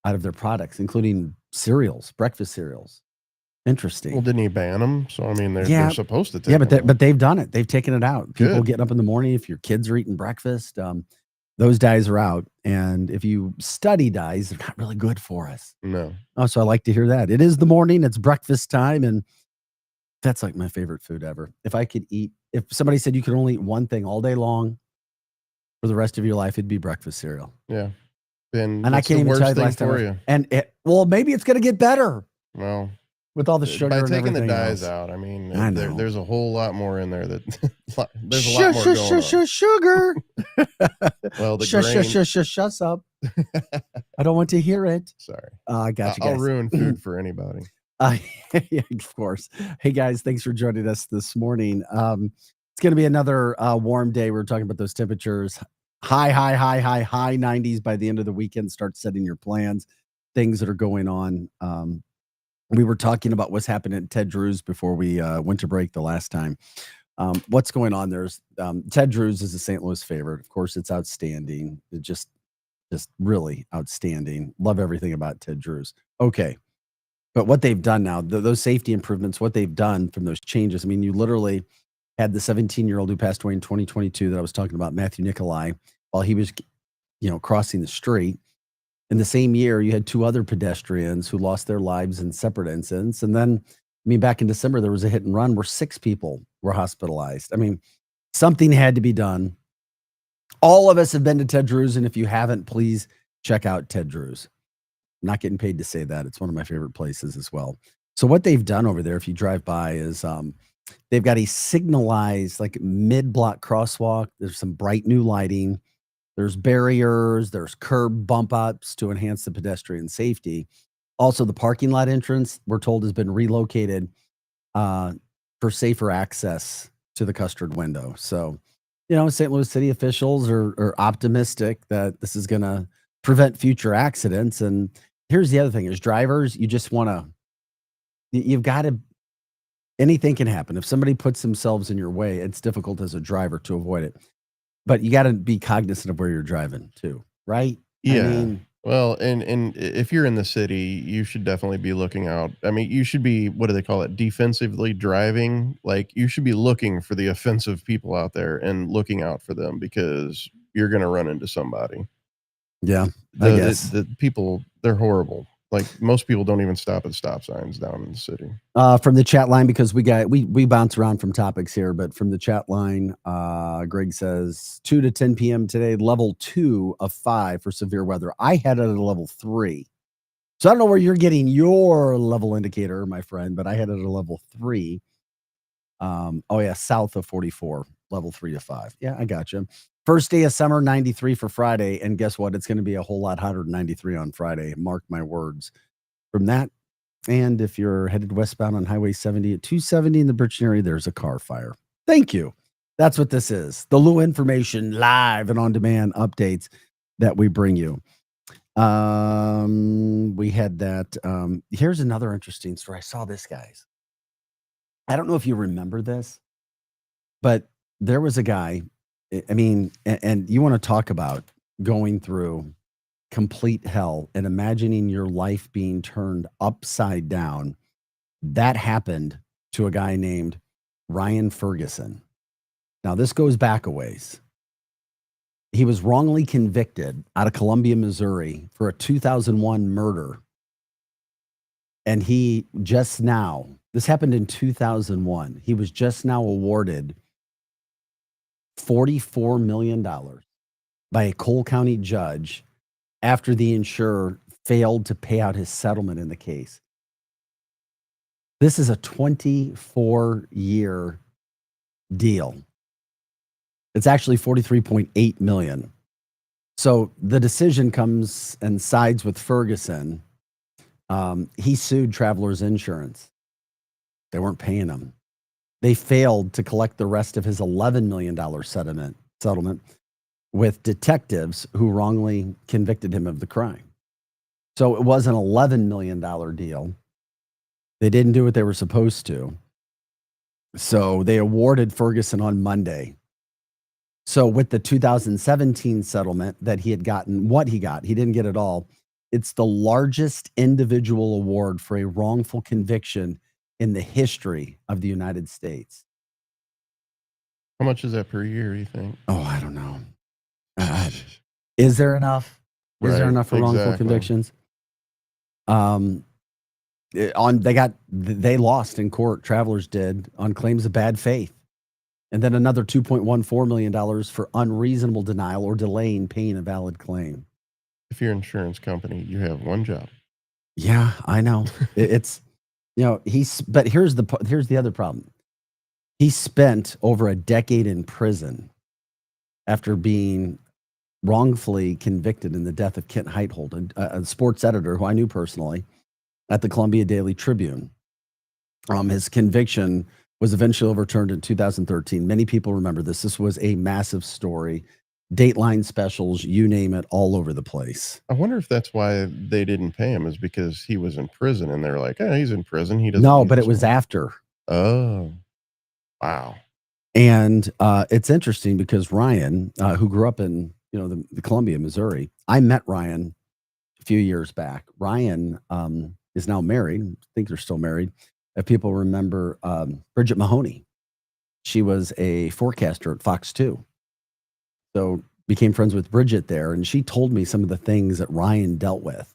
out of their products, including cereals, breakfast cereals. Interesting. Well, didn't he ban them? So, I mean, they're supposed to take them. Yeah, but they've done it. They've taken it out. People Good. getting up in the morning, if your kids are eating breakfast, those dyes are out. And if you study dyes, they're not really good for us. No. Oh, so I like to hear that. It is the morning. It's breakfast time. And that's like my favorite food ever. If somebody said you could only eat one thing all day long for the rest of your life, it'd be breakfast cereal. Yeah. And I can't even tell you the last time. Well, maybe it's going to get better. Well, with all the sugar by and taking the everything dyes else. out, I mean, I know. there's a whole lot more in there that there's a lot more going on. Sugar. Well, the grain. Shuts up. I don't want to hear it. Sorry. I got you guys. I'll ruin food for anybody. Yeah, of course. Hey guys, thanks for joining us this morning. It's going to be another warm day. We're talking about those temperatures. High 90s by the end of the weekend. Start setting your plans, things that are going on. We were talking about what's happening at Ted Drew's before we went to break the last time. What's going on? There's Ted Drew's is a St. Louis favorite. Of course, it's outstanding. It just just really outstanding. Love everything about Ted Drews. Okay. But what they've done now, those safety improvements, what they've done from those changes, I mean, you literally had the 17-year-old who passed away in 2022 that I was talking about, Matthew Nikolai, while he was, crossing the street. In the same year, you had 2 other pedestrians who lost their lives in separate incidents. And then, back in December, there was a hit and run where 6 people were hospitalized. I mean, something had to be done. All of us have been to Ted Drews, and if you haven't, please check out Ted Drews. I'm not getting paid to say that. It's one of my favorite places as well. So what they've done over there, if you drive by, is they've got a signalized like mid-block crosswalk. There's some bright new lighting. There's barriers. There's curb bump ups to enhance the pedestrian safety. Also, the parking lot entrance, we're told, has been relocated for safer access to the Custard window. So, St. Louis City officials are optimistic that this is going to prevent future accidents. And here's the other thing: as drivers, you just want to, you've got to, anything can happen. If somebody puts themselves in your way, it's difficult as a driver to avoid it. But you got to be cognizant of where you're driving too, right? Yeah. Well, and if you're in the city, you should definitely be looking out. I mean, you should be, what do they call it? Defensively driving. Like, you should be looking for the offensive people out there and looking out for them, because you're going to run into somebody. Yeah, I guess. The people, they're horrible. Like, most people don't even stop at stop signs down in the city. From the chat line, because we bounce around from topics here, but from the chat line, Greg says 2 to 10 p.m. today, level 2 of 5 for severe weather. I had it at a level 3. So I don't know where you're getting your level indicator, my friend, but I had it at a level 3. South of 44, level 3 to 5. Yeah, I got you. First day of summer, 93 for Friday. And guess what? It's going to be a whole lot hotter than 93 on Friday. Mark my words. From that, and if you're headed westbound on Highway 70 at 270 in the Bridgeton area, there's a car fire. Thank you. That's what this is. The Lou Information live and on-demand updates that we bring you. We had that. Here's another interesting story. I saw this, guys. I don't know if you remember this, but there was a guy. I mean, and you want to talk about going through complete hell and imagining your life being turned upside down. That happened to a guy named Ryan Ferguson. Now, this goes back a ways. He was wrongly convicted out of Columbia, Missouri for a 2001 murder. And he just now, this happened in 2001, he was just now awarded $44 million by a Cole County judge after the insurer failed to pay out his settlement in the case. This is a 24-year deal. It's actually $43.8 million. So the decision comes and sides with Ferguson. He sued Travelers Insurance. They weren't paying him. They failed to collect the rest of his $11 million settlement with detectives who wrongly convicted him of the crime. So it was an $11 million deal. They didn't do what they were supposed to. So they awarded Ferguson on Monday. So with the 2017 settlement that he had gotten, what he got, he didn't get it all. It's the largest individual award for a wrongful conviction in the history of the United States. How much is that per year, you think? Oh, I don't know. Is there enough? Is there enough for wrongful convictions? They lost in court. Travelers did on claims of bad faith, and then another $2.14 million for unreasonable denial or delaying paying a valid claim. If you're an insurance company, you have one job. Yeah, I know. It's but here's the other problem. He spent over a decade in prison after being wrongfully convicted in the death of Kent Heithold, a sports editor who I knew personally at the Columbia Daily Tribune. His conviction was eventually overturned in 2013. Many people remember this. This was a massive story. Dateline specials, you name it, all over the place. I wonder if that's why they didn't pay him, is because he was in prison and they're like, oh, he's in prison. He doesn't. No, but it was after. Oh, wow. And it's interesting because Ryan, who grew up in the Columbia, Missouri. I met Ryan a few years back. Ryan is now married. I think they're still married. If people remember Bridget Mahoney, she was a forecaster at Fox 2. So became friends with Bridget there. And she told me some of the things that Ryan dealt with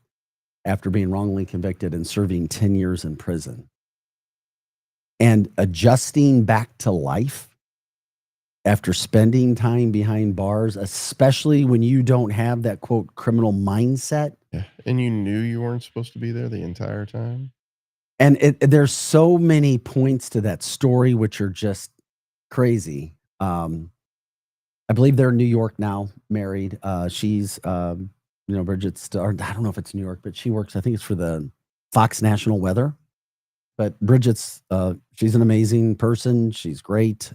after being wrongly convicted and serving 10 years in prison. And adjusting back to life after spending time behind bars, especially when you don't have that, quote, criminal mindset. Yeah. And you knew you weren't supposed to be there the entire time. And there's so many points to that story, which are just crazy. I believe they're in New York now, married. She's, Bridget's, or I don't know if it's New York, but she works, I think it's for the Fox National Weather. But Bridget's, she's an amazing person. She's great.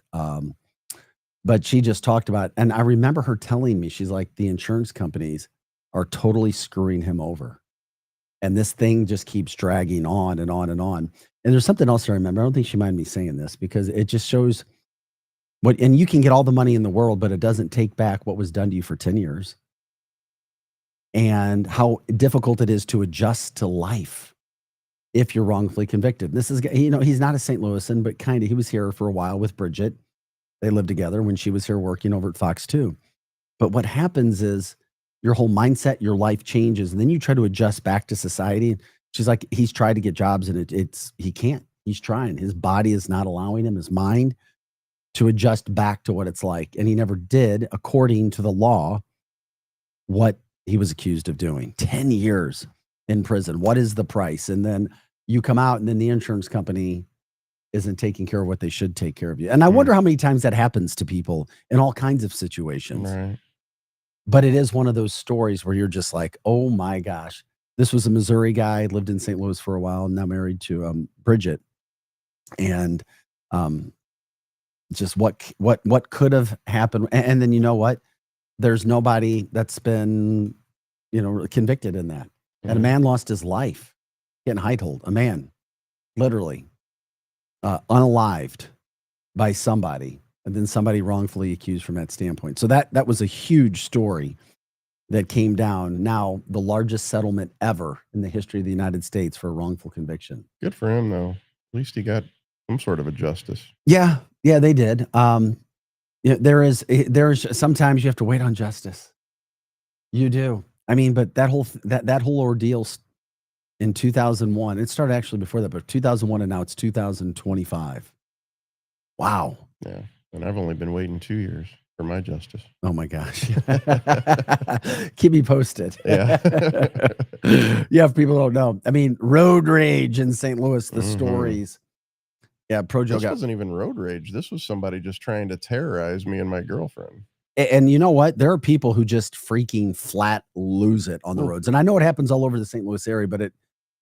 But she just talked about, and I remember her telling me, she's like, the insurance companies are totally screwing him over. And this thing just keeps dragging on and on and on. And there's something else I remember. I don't think she minded me saying this because it just shows and you can get all the money in the world, but it doesn't take back what was done to you for 10 years. And how difficult it is to adjust to life if you're wrongfully convicted. This is, he's not a St. Louisan, but kind of, he was here for a while with Bridget. They lived together when she was here working over at Fox 2. But what happens is your whole mindset, your life changes, and then you try to adjust back to society. She's like, he's tried to get jobs and he can't. He's trying. His body is not allowing him, his mind, to adjust back to what it's like. And he never did, according to the law, what he was accused of doing. 10 years in prison. What is the price? And then you come out and then the insurance company isn't taking care of what they should take care of you. And I wonder how many times that happens to people in all kinds of situations. Right. But it is one of those stories where you're just like, oh my gosh, this was a Missouri guy, lived in St. Louis for a while, now married to Bridget. And just what could have happened. And then, you know what? There's nobody that's been, convicted in that. And a man lost his life getting Heithold, a man, literally unalived by somebody, and then somebody wrongfully accused from that standpoint. So that was a huge story that came down. Now the largest settlement ever in the history of the United States for a wrongful conviction. Good for him, though. At least he got some sort of a justice. Yeah, they did. There is sometimes you have to wait on justice. You do. I mean, but that whole ordeal in 2001, it started actually before that, but 2001 and now it's 2025. Wow. Yeah. And I've only been waiting 2 years for my justice. Oh my gosh. Keep me posted. Yeah. Yeah, if people don't know. I mean, road rage in St. Louis, the stories. Yeah, Projo This wasn't even road rage. This was somebody just trying to terrorize me and my girlfriend. And you know what? There are people who just freaking flat lose it on the roads. And I know it happens all over the St. Louis area, but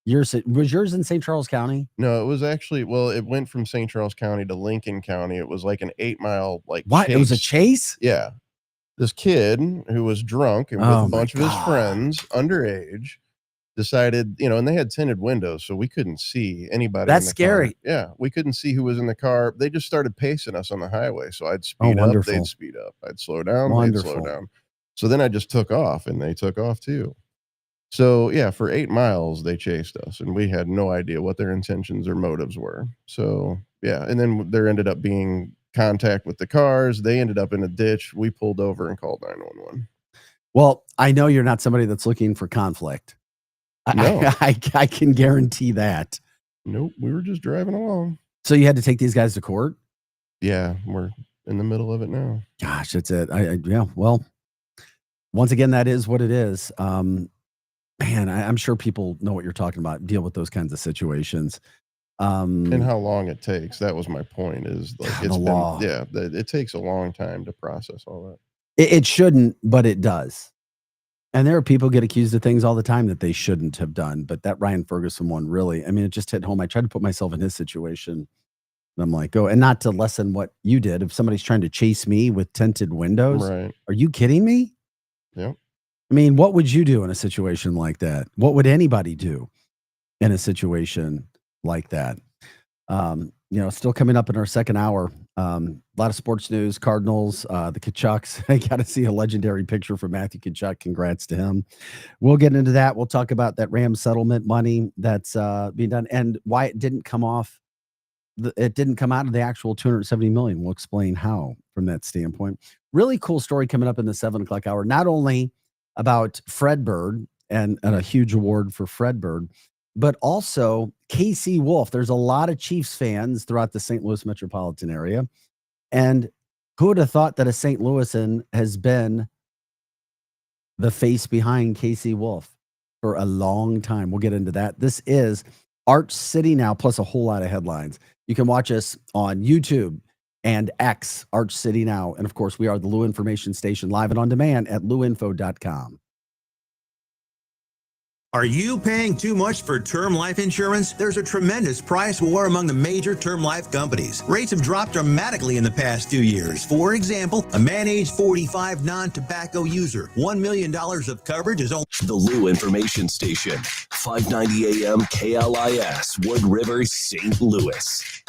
was yours in St. Charles County? No, it was actually, it went from St. Charles County to Lincoln County. It was like an 8-mile What? chase. It was a chase? Yeah. This kid who was drunk and with a bunch of his friends, underage, decided, and they had tinted windows, so we couldn't see anybody. That's in the scary. Car. Yeah, we couldn't see who was in the car. They just started pacing us on the highway. So I'd speed up, wonderful. they'd speed up. I'd slow down, Wonderful. they'd slow down. So then I just took off, and they took off too. So yeah, for 8 miles they chased us, and we had no idea what their intentions or motives were. So yeah, and then there ended up being contact with the cars. They ended up in a ditch. We pulled over and called 911. Well, I know you're not somebody that's looking for conflict. No. I can guarantee that. Nope, we were just driving along. So you had to take these guys to court? Yeah, we're in the middle of it now. Gosh, that's it. Yeah, well, once again, that is what it is. Man, I'm sure people know what you're talking about, deal with those kinds of situations. And how long it takes. That was my point, is like The law. It takes a long time to process all that. It shouldn't, but it does. And there are people get accused of things all the time that they shouldn't have done. But that Ryan Ferguson one, really, I mean, it just hit home. I tried to put myself in his situation. And I'm like, and not to lessen what you did. If somebody's trying to chase me with tinted windows, Right. Are you kidding me? Yep. I mean, what would you do in a situation like that? What would anybody do in a situation like that? still coming up in our second hour. A lot of sports news, Cardinals, the Kachucks. I got to see a legendary picture from Matthew Kachuk. Congrats to him. We'll get into that. We'll talk about that Rams settlement money that's being done and why it didn't come off. It didn't come out of the actual $270 million. We'll explain how from that standpoint. Really cool story coming up in the 7 o'clock hour, not only about Fred Bird and a huge award for Fred Bird, but also KC Wolf. There's a lot of Chiefs fans throughout the St. Louis metropolitan area. And who would have thought that a St. Louisan has been the face behind KC Wolf for a long time? We'll get into that. This is Arch City Now, plus a whole lot of headlines. You can watch us on YouTube and X, Arch City Now. And of course, we are the Lou Information Station, live and on demand at louinfo.com. Are you paying too much for term life insurance? There's a tremendous price war among the major term life companies. Rates have dropped dramatically in the past 2 years. For example, a man age 45 non-tobacco user, $1 million of coverage is only... The Lou Information Station, 590 AM KLIS, Wood River, St. Louis.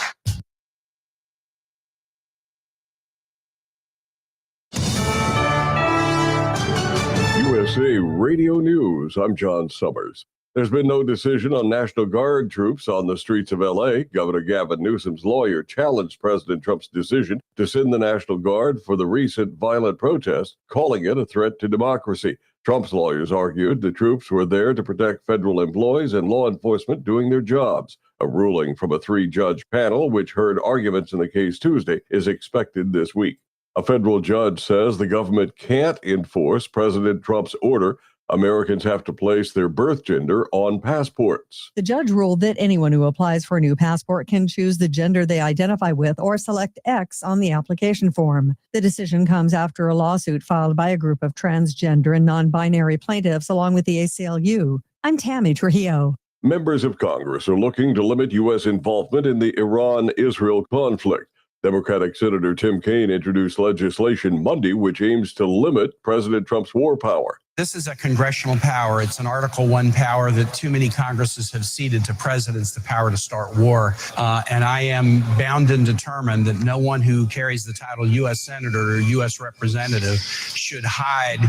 USA Radio News, I'm John Summers. There's been no decision on National Guard troops on the streets of L.A. Governor Gavin Newsom's lawyer challenged President Trump's decision to send the National Guard for the recent violent protest, calling it a threat to democracy. Trump's lawyers argued the troops were there to protect federal employees and law enforcement doing their jobs. A ruling from a 3-judge panel, which heard arguments in the case Tuesday, is expected this week. A federal judge says the government can't enforce President Trump's order. Americans have to place their birth gender on passports. The judge ruled that anyone who applies for a new passport can choose the gender they identify with or select X on the application form. The decision comes after a lawsuit filed by a group of transgender and non-binary plaintiffs along with the ACLU. I'm Tammy Trujillo. Members of Congress are looking to limit U.S. involvement in the Iran-Israel conflict. Democratic Senator Tim Kaine introduced legislation Monday which aims to limit President Trump's war power. This is a congressional power. It's an Article I power that too many Congresses have ceded to presidents, the power to start war. And I am bound and determined that no one who carries the title U.S. Senator or U.S. Representative should hide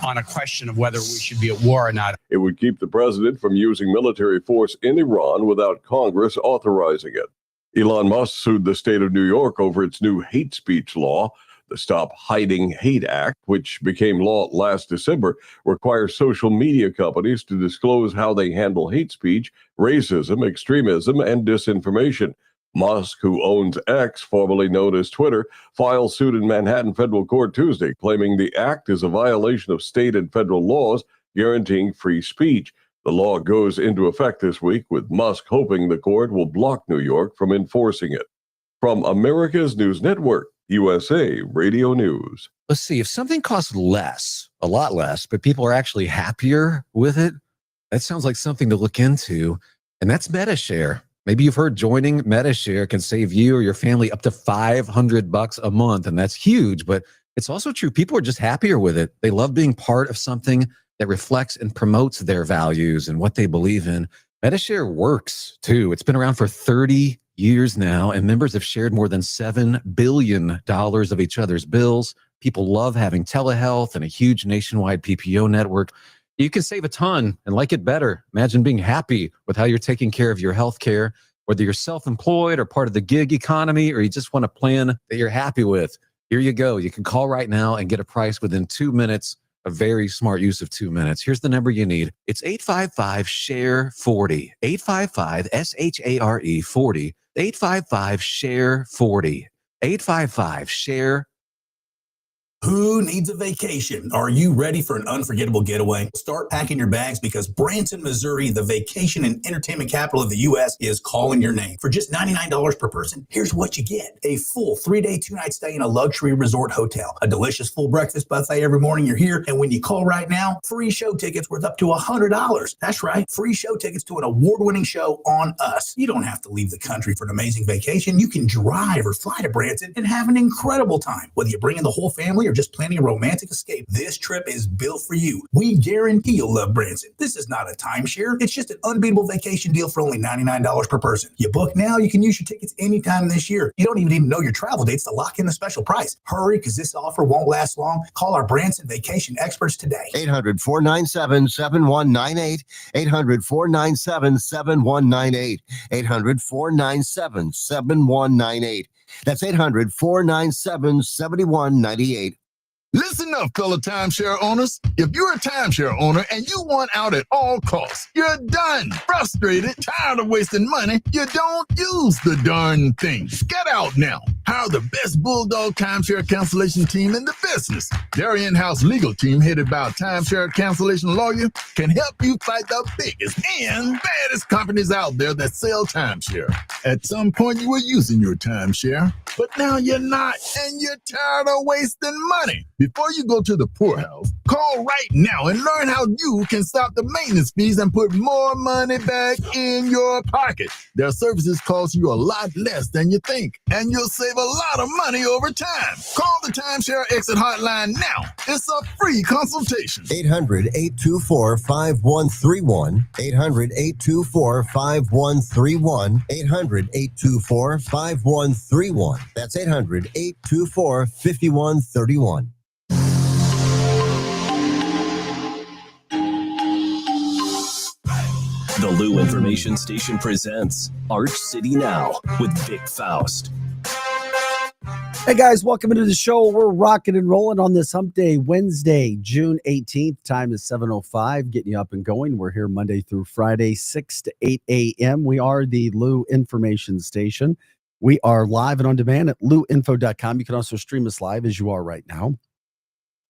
on a question of whether we should be at war or not. It would keep the president from using military force in Iran without Congress authorizing it. Elon Musk sued the state of New York over its new hate speech law. The Stop Hiding Hate Act, which became law last December, requires social media companies to disclose how they handle hate speech, racism, extremism, and disinformation. Musk, who owns X, formerly known as Twitter, filed suit in Manhattan federal court Tuesday, claiming the act is a violation of state and federal laws guaranteeing free speech. The law goes into effect this week, with Musk hoping the court will block New York from enforcing it. From America's News Network, USA Radio News. Let's see, if something costs less, a lot less, but people are actually happier with it, that sounds like something to look into. And that's MetaShare. Maybe you've heard joining MetaShare can save you or your family up to $500 a month. And that's huge, but it's also true. People are just happier with it. They love being part of something that reflects and promotes their values and what they believe in. MetaShare works too. It's been around for 30 years now, and members have shared more than $7 billion of each other's bills. People love having telehealth and a huge nationwide PPO network. You can save a ton and like it better. Imagine being happy with how you're taking care of your health care, whether you're self-employed or part of the gig economy, or you just want a plan that you're happy with. Here you go. You can call right now and get a price within 2 minutes. A very smart use of 2 minutes. Here's the number you need. It's 855-SHARE-40. 855-SHARE 40. 855-SHARE-40. 855-SHARE. Who needs a vacation? Are you ready for an unforgettable getaway? Start packing your bags because Branson, Missouri, the vacation and entertainment capital of the U.S., is calling your name. For just $99 per person, here's what you get. A full 3-day, 2-night stay in a luxury resort hotel, a delicious full breakfast buffet every morning you're here, and when you call right now, free show tickets worth up to $100. That's right, free show tickets to an award-winning show on us. You don't have to leave the country for an amazing vacation. You can drive or fly to Branson and have an incredible time. Whether you bring in the whole family or just planning a romantic escape, this trip is built for you. We guarantee you'll love Branson. This is not a timeshare. It's just an unbeatable vacation deal for only $99 per person. You book now, you can use your tickets anytime this year. You don't even know your travel dates to lock in the special price. Hurry, because this offer won't last long. Call our Branson vacation experts today. 800-497-7198. 800-497-7198. 800-497-7198. That's 800-497-7198. Listen up, fellow timeshare owners. If you're a timeshare owner and you want out at all costs, you're done, frustrated, tired of wasting money, you don't use the darn thing. Get out now. Hire the best Bulldog timeshare cancellation team in the business. Their in-house legal team, headed by a timeshare cancellation lawyer, can help you fight the biggest and baddest companies out there that sell timeshare. At some point, you were using your timeshare, but now you're not, and you're tired of wasting money. Before you go to the poorhouse, call right now and learn how you can stop the maintenance fees and put more money back in your pocket. Their services cost you a lot less than you think, and you'll save a lot of money over time. Call the Timeshare Exit Hotline now. It's a free consultation. 800-824-5131. 800-824-5131. 800-824-5131. That's 800-824-5131. The Lou Information Station presents Arch City Now with Vic Faust. Hey guys, welcome into the show. We're rocking and rolling on this Hump Day, Wednesday, June 18th. Time is 7:05, getting you up and going. We're here Monday through Friday, 6 to 8 a.m. We are the Lou Information Station. We are live and on demand at louinfo.com. You can also stream us live as you are right now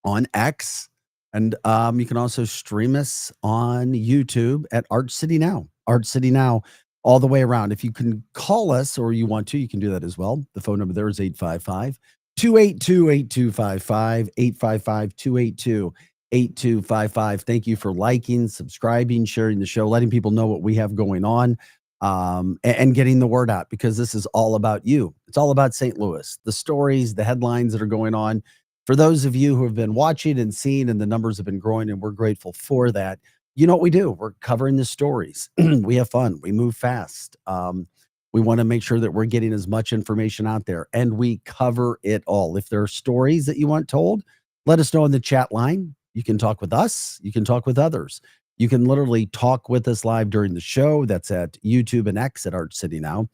on X. And you can also stream us on YouTube at Arch City Now. Arch City Now all the way around. If you can call us or you want to, you can do that as well. The phone number there is 855-282-8255, 855-282-8255. Thank you for liking, subscribing, sharing the show, letting people know what we have going on, and getting the word out, because this is all about you. It's all about St. Louis, the stories, the headlines that are going on. For those of you who have been watching and seeing, and the numbers have been growing, and we're grateful for that, you know what we do? We're covering the stories. We have fun. We move fast. We want to make sure that we're getting as much information out there, and we cover it all. If there are stories that you want told, let us know in the chat line. You can talk with us. You can talk with others. You can literally talk with us live during the show. That's at YouTube and X at Arch City Now.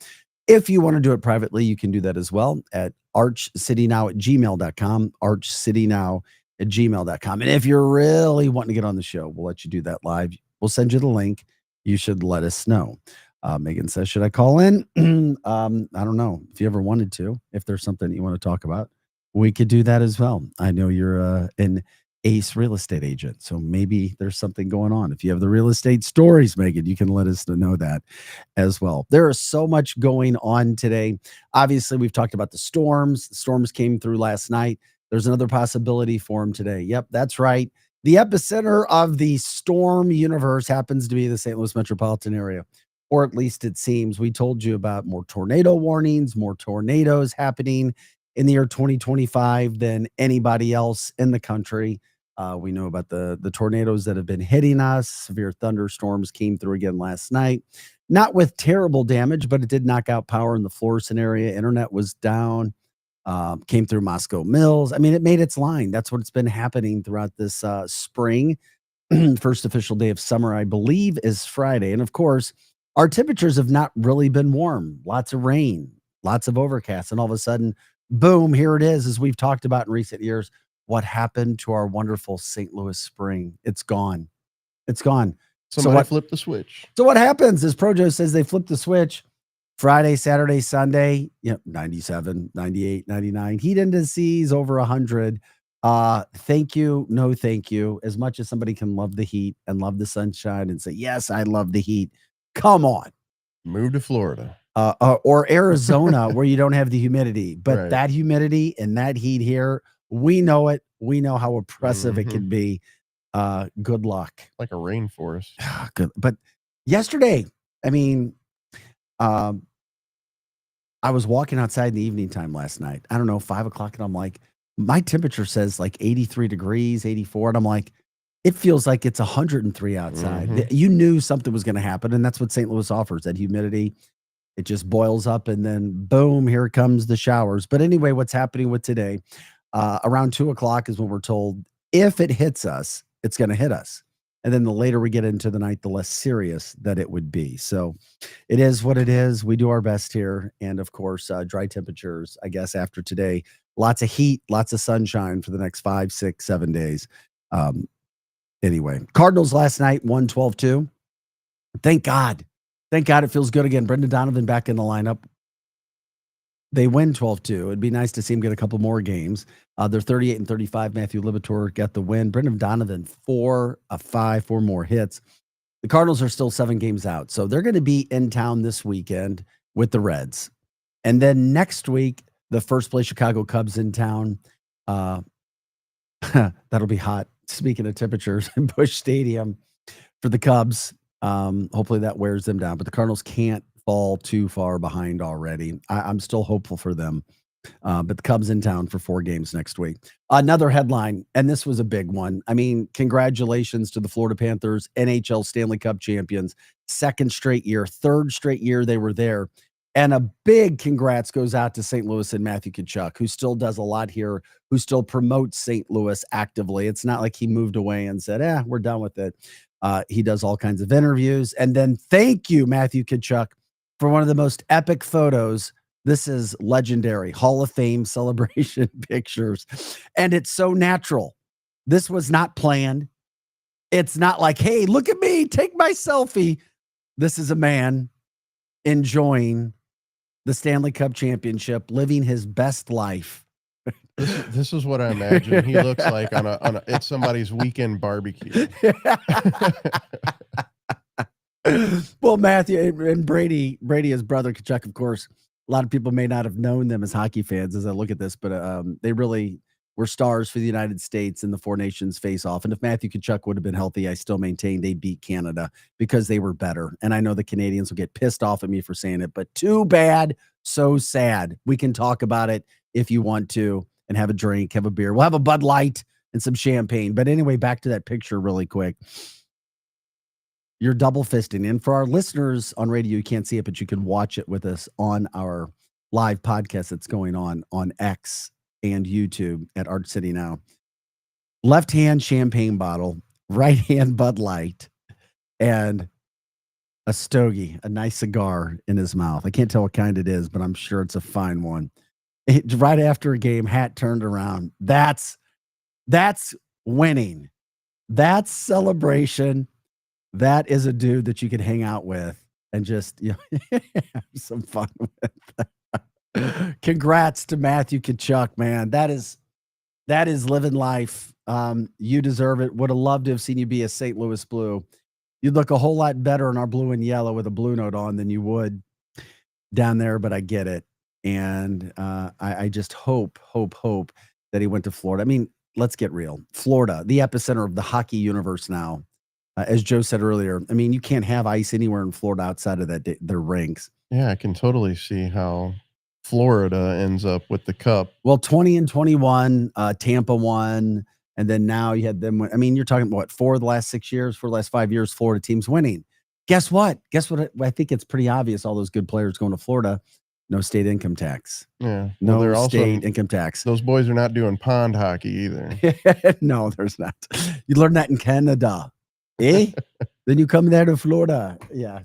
If you want to do it privately, you can do that as well at archcitynow@gmail.com, archcitynow@gmail.com. And if you're really wanting to get on the show, we'll let you do that live. We'll send you the link. You should let us know. Megan says, should I call in? I don't know. If you ever wanted to, if there's something you want to talk about, we could do that as well. I know you're an ace real estate agent, so maybe there's something going on. If you have the real estate stories, Megan, you can let us know that as well. There is so much going on today. Obviously, we've talked about the storms. The storms came through last night. There's another possibility for them today. Yep, that's right. The epicenter of the storm universe happens to be the St. Louis metropolitan area, or at least it seems. We told you about more tornado warnings, more tornadoes happening in the year 2025 than anybody else in the country. We know about the tornadoes that have been hitting us. Severe thunderstorms came through again last night. Not with terrible damage, but it did knock out power in the Florissant area. Internet was down. Came through Moscow Mills. I mean, it made its line. That's what's been happening throughout this spring. First official day of summer, I believe, is Friday. And of course, our temperatures have not really been warm. Lots of rain, lots of overcast. And all of a sudden, boom, here it is, as we've talked about in recent years. What happened to our wonderful St. Louis spring? It's gone. It's gone. Somebody flipped the switch. So what happens is Projo says they flipped the switch Friday, Saturday, Sunday, 97, 98, 99. Heat indices over 100. Thank you. No, thank you. As much as somebody can love the heat and love the sunshine and say, yes, I love the heat. Come on. Move to Florida. Or Arizona where you don't have the humidity. But Right. that humidity and that heat here, we know it. We know how oppressive it can be. Good luck. Like a rainforest. Good. But yesterday, I mean, I was walking outside in the evening time last night. I don't know, 5 o'clock, and I'm like, my temperature says like 83 degrees, 84. And I'm like, it feels like it's 103 outside. You knew something was going to happen. And that's what St. Louis offers, that humidity. It just boils up and then boom, here comes the showers. But anyway, what's happening with today, around 2:00 is when we're told if it hits us, it's going to hit us. And then the later we get into the night, the less serious that it would be. So it is what it is. We do our best here. And of course, dry temperatures, I guess, after today, lots of heat, lots of sunshine for the next 5, 6, 7 days. Anyway, Cardinals last night won 12-2. Thank God. Thank God it feels good again. Brendan Donovan back in the lineup. They win 12-2. It'd be nice to see him get a couple more games. They're 38-35. Matthew Liberatore got the win. Brendan Donovan, 4 of 5, 4 more hits. The Cardinals are still 7 games out. So they're going to be in town this weekend with the Reds. And then next week, the first place Chicago Cubs in town. That'll be hot. Speaking of temperatures in Busch Stadium for the Cubs. Hopefully that wears them down. But the Cardinals can't fall too far behind already. I'm still hopeful for them. But the Cubs in town for 4 games next week. Another headline, and this was a big one. I mean, congratulations to the Florida Panthers, NHL Stanley Cup champions. 2nd straight year, 3rd straight year they were there. And a big congrats goes out to St. Louis and Matthew Tkachuk, who still does a lot here, who still promotes St. Louis actively. It's not like he moved away and said, we're done with it. He does all kinds of interviews. And then thank you, Matthew Tkachuk, for one of the most epic photos. This is legendary Hall of Fame celebration pictures. And it's so natural. This was not planned. It's not like, hey, look at me, take my selfie. This is a man enjoying the Stanley Cup championship, living his best life. This is what I imagine he looks like on a it's somebody's weekend barbecue. Well, Matthew and Brady, his brother Tkachuk, of course, a lot of people may not have known them as hockey fans as I look at this, but they really were stars for the United States in the 4 nations face-off. And if Matthew Tkachuk would have been healthy, I still maintain they beat Canada because they were better. And I know the Canadians will get pissed off at me for saying it, but too bad, so sad. We can talk about it if you want to and have a drink, have a beer. We'll have a Bud Light and some champagne. But anyway, back to that picture really quick. You're double fisting. And for our listeners on radio, you can't see it, but you can watch it with us on our live podcast that's going on X and YouTube at Art City Now. Left hand champagne bottle, right hand Bud Light, and a stogie, a nice cigar in his mouth. I can't tell what kind it is, but I'm sure it's a fine one. Right after a game, hat turned around. That's winning. That's celebration. That is a dude that you can hang out with and just have some fun with. Congrats to Matthew Tkachuk, man. That is living life. You deserve it. Would have loved to have seen you be a St. Louis Blue. You'd look a whole lot better in our blue and yellow with a blue note on than you would down there, but I get it. And I just hope that he went to Florida. I mean, let's get real. Florida, the epicenter of the hockey universe now. As Joe said earlier, I mean, you can't have ice anywhere in Florida outside of their rinks. Yeah, I can totally see how Florida ends up with the cup. Well, 20 and 21, Tampa won, and then now you had them win. I mean, you're talking about 4 of the last 6 years, 4 of the last 5 years, Florida teams winning. Guess what? I think it's pretty obvious all those good players going to Florida. No state income tax. Yeah. No, they're state also, income tax. Those boys are not doing pond hockey either. No, there's not. You learn that in Canada. Eh? Then you come there to Florida. Yeah.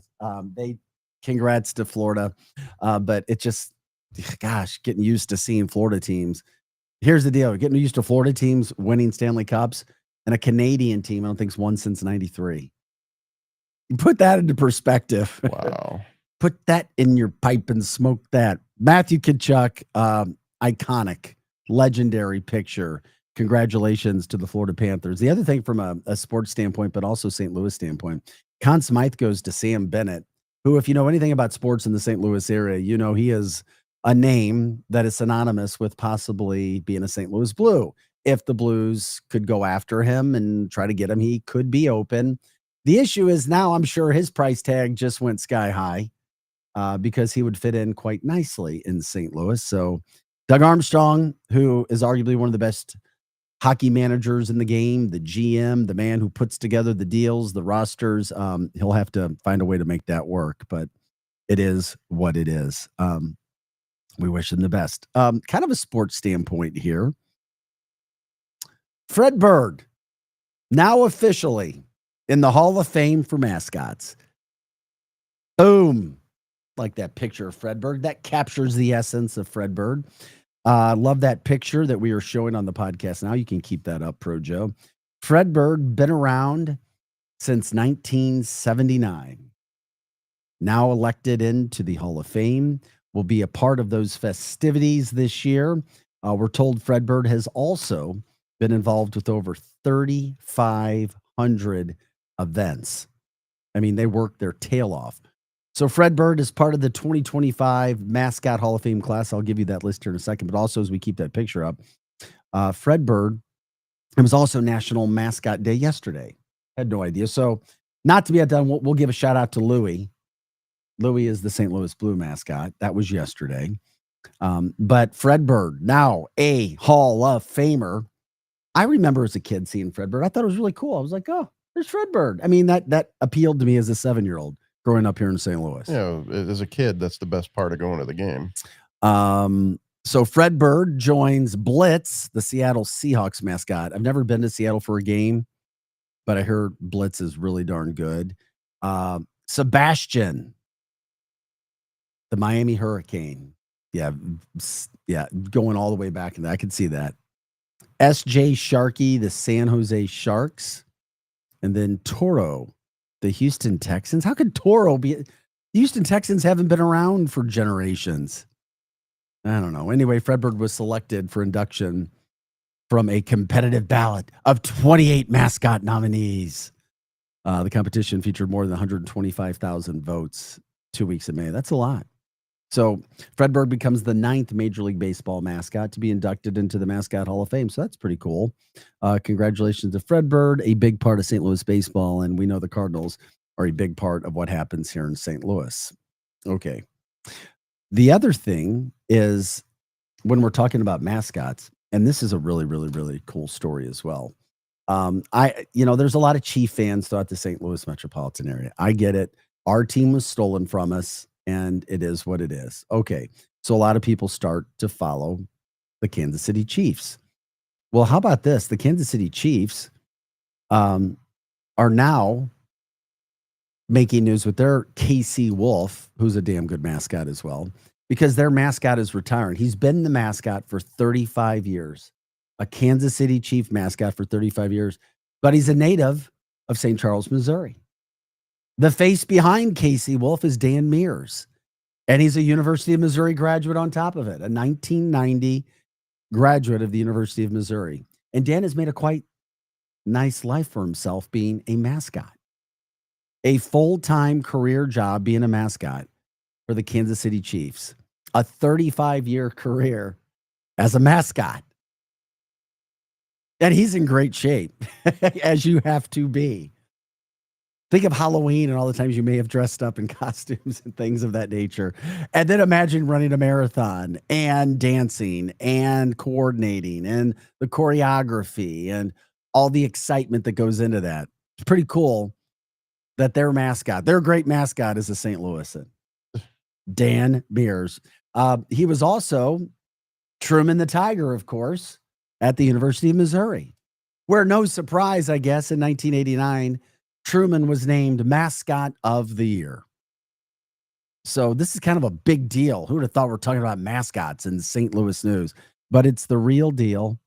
Congrats to Florida. But it just, gosh, getting used to seeing Florida teams. Here's the deal. Getting used to Florida teams winning Stanley Cups and a Canadian team, I don't think's won since 93. You put that into perspective. Wow. Put that in your pipe and smoke that. Matthew Tkachuk, iconic, legendary picture. Congratulations to the Florida Panthers. The other thing from a sports standpoint, but also St. Louis standpoint, Conn Smythe goes to Sam Bennett, who, if you know anything about sports in the St. Louis area, you know he is a name that is synonymous with possibly being a St. Louis Blue. If the Blues could go after him and try to get him, he could be open. The issue is now I'm sure his price tag just went sky high because he would fit in quite nicely in St. Louis. So Doug Armstrong, who is arguably one of the best hockey managers in the game, the GM, the man who puts together the deals, the rosters, he'll have to find a way to make that work, but it is what it is. We wish him the best. Kind of a sports standpoint here. Fred Bird, now officially in the Hall of Fame for mascots. Boom. Like that picture of Fred Bird. That captures the essence of Fred Bird. Love that picture that we are showing on the podcast now. You can keep that up, Pro Joe. Fred Bird, been around since 1979. Now elected into the Hall of Fame. Will be a part of those festivities this year. We're told Fred Bird has also been involved with over 3,500 events. I mean, they work their tail off. So Fred Bird is part of the 2025 Mascot Hall of Fame class. I'll give you that list here in a second, but also as we keep that picture up, Fred Bird, it was also National Mascot Day yesterday. Had no idea. So not to be outdone, we'll give a shout out to Louie. Louie is the St. Louis Blue mascot. That was yesterday. But Fred Bird, now a Hall of Famer. I remember as a kid seeing Fred Bird. I thought it was really cool. I was like, oh, there's Fred Bird. I mean, that appealed to me as a 7-year-old growing up here in St. Louis. Yeah, as a kid, that's the best part of going to the game. So Fred Bird joins Blitz, the Seattle Seahawks mascot. I've never been to Seattle for a game, but I heard Blitz is really darn good. Sebastian, the Miami Hurricane. Yeah, going all the way back. And I can see that. S.J. Sharkey, the San Jose Sharks. And then Toro, the Houston Texans. How could Toro be? The Houston Texans haven't been around for generations. I don't know. Anyway, Fred Bird was selected for induction from a competitive ballot of 28 mascot nominees. The competition featured more than 125,000 votes 2 weeks in May. That's a lot. So Fred Bird becomes the 9th Major League Baseball mascot to be inducted into the Mascot Hall of Fame. So that's pretty cool. Congratulations to Fred Bird, a big part of St. Louis baseball. And we know the Cardinals are a big part of what happens here in St. Louis. Okay. The other thing is when we're talking about mascots, and this is a really, really, really cool story as well. There's a lot of Chief fans throughout the St. Louis metropolitan area. I get it. Our team was stolen from us. And it is what it is. Okay. So a lot of people start to follow the Kansas City Chiefs. Well, how about this? The Kansas City Chiefs are now making news with their KC Wolf, who's a damn good mascot as well, because their mascot is retiring. He's been the mascot for 35 years, a Kansas City Chief mascot for 35 years, but he's a native of St. Charles, Missouri. The face behind KC Wolf is Dan Mears, and he's a University of Missouri graduate on top of it, a 1990 graduate of the University of Missouri. And Dan has made a quite nice life for himself being a mascot, a full-time career job being a mascot for the Kansas City Chiefs, a 35-year career as a mascot. And he's in great shape, as you have to be. Think of Halloween and all the times you may have dressed up in costumes and things of that nature. And then imagine running a marathon and dancing and coordinating and the choreography and all the excitement that goes into that. It's pretty cool that their great mascot is a St. Louisan, Dan Mears. He was also Truman the Tiger, of course, at the University of Missouri, where, no surprise, I guess, in 1989, Truman was named Mascot of the Year. So this is kind of a big deal. Who would have thought we're talking about mascots in St. Louis news? But it's the real deal.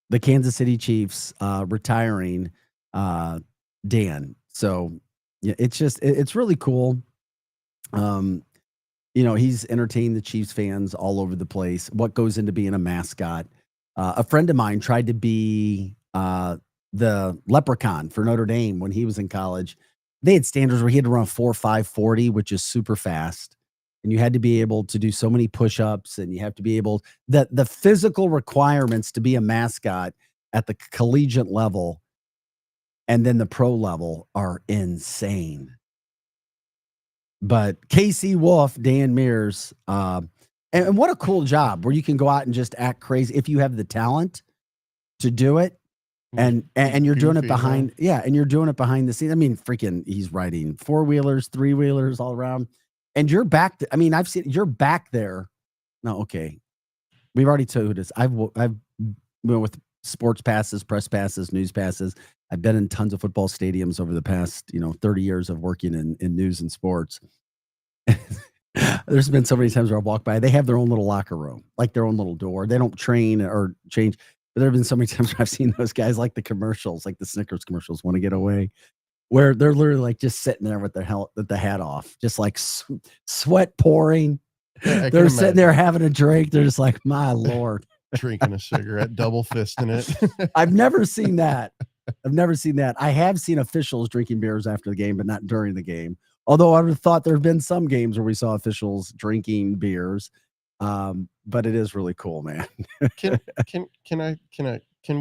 The Kansas City Chiefs retiring Dan. So yeah, it's really cool. He's entertained the Chiefs fans all over the place. What goes into being a mascot? A friend of mine tried to be the leprechaun for Notre Dame when he was in college. They had standards where he had to run 4.5 which is super fast. And you had to be able to do so many push-ups, and you have to be able the physical requirements to be a mascot at the collegiate level and then the pro level are insane. But KC Wolf, Dan Mears, And what a cool job where you can go out and just act crazy if you have the talent to do it. And you're doing it behind, and you're doing it behind the scenes. I mean, freaking, he's riding 4-wheelers, 3-wheelers all around, and you're back. I've seen you're back there. No, okay, we've already told this. I've been with sports passes, press passes, news passes. I've been in tons of football stadiums over the past 30 years of working in news and sports. There's been so many times where I walk by. They have their own little locker room, like their own little door. They don't train or change. But there have been so many times where I've seen those guys, like the commercials, like the Snickers commercials, Want to Get Away, where they're literally like just sitting there with the hat off, just like sweat pouring. Yeah, they're sitting there having a drink. They're just like, my Lord. Drinking a cigarette, double fisting it. I've never seen that. I have seen officials drinking beers after the game, but not during the game. Although I would have thought there have been some games where we saw officials drinking beers. But it is really cool, man. Can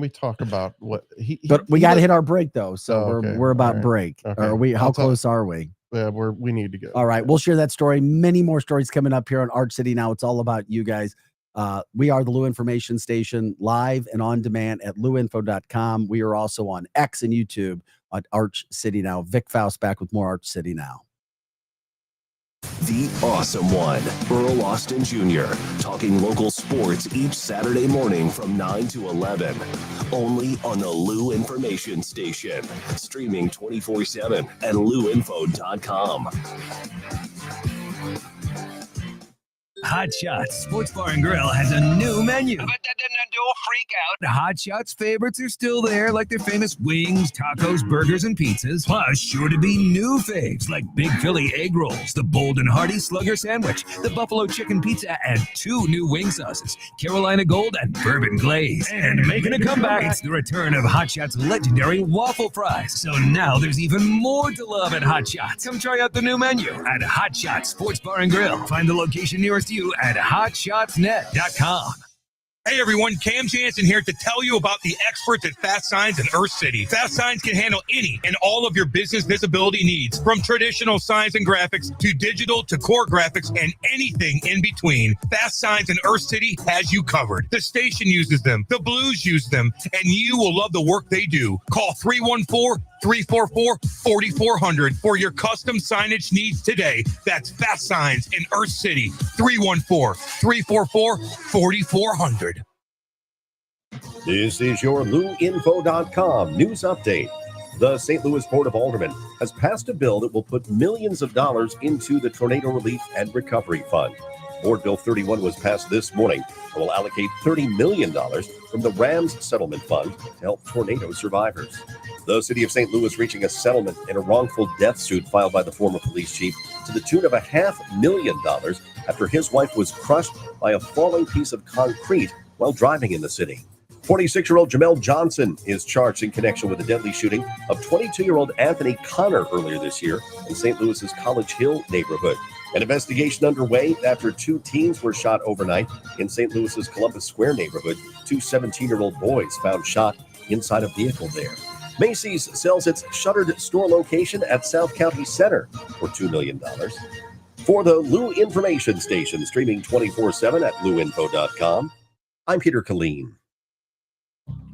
we talk about what but we got to hit our break though. So okay. we're about All right. break. Okay. Are we, how close are we? Yeah, we need to go. All right. We'll share that story. Many more stories coming up here on Arch City Now. It's all about you guys. We are the Lou Information Station, live and on demand at luinfo.com. We are also on X and YouTube on Arch City Now. Vic Faust back with more Arch City Now. The awesome one, Earl Austin Jr., talking local sports each Saturday morning from 9 to 11. Only on the Lou Information Station. Streaming 24/7 at luinfo.com. Hot Shots Sports Bar and Grill has a new menu. But don't freak out. Hot Shots favorites are still there, like their famous wings, tacos, burgers, and pizzas. Plus, sure to be new faves like Big Philly egg rolls, the Bold and Hearty Slugger sandwich, the Buffalo chicken pizza, and 2 new wing sauces, Carolina Gold and Bourbon Glaze. And making a comeback, it's the return of Hot Shots' legendary waffle fries. So now there's even more to love at Hot Shots. Come try out the new menu at Hot Shots Sports Bar and Grill. Find the location nearest you at hotshotsnet.com. Hey everyone, Cam Jansen here to tell you about the experts at Fast Signs in Earth City. Fast Signs can handle any and all of your business visibility needs, from traditional signs and graphics to digital to core graphics and anything in between. Fast Signs in Earth City has you covered. The station uses them, the Blues use them, and you will love the work they do. Call 314-344-4400 for your custom signage needs today. That's Fast Signs in Earth City. 314-344-4400. This is your LouInfo.com news update. The St. Louis Board of Aldermen has passed a bill that will put millions of dollars into the Tornado Relief and Recovery Fund. Board Bill 31 was passed this morning and will allocate $30 million from the Rams Settlement Fund to help tornado survivors. The city of St. Louis reaching a settlement in a wrongful death suit filed by the former police chief to the tune of $500,000 after his wife was crushed by a falling piece of concrete while driving in the city. 46-year-old Jamel Johnson is charged in connection with the deadly shooting of 22-year-old Anthony Connor earlier this year in St. Louis's College Hill neighborhood. An investigation underway after 2 teens were shot overnight in St. Louis's Columbus Square neighborhood. 2 17-year-old boys found shot inside a vehicle there. Macy's sells its shuttered store location at South County Center for $2 million. For the Lou Information Station, streaming 24/7 at luinfo.com, I'm Peter Killeen.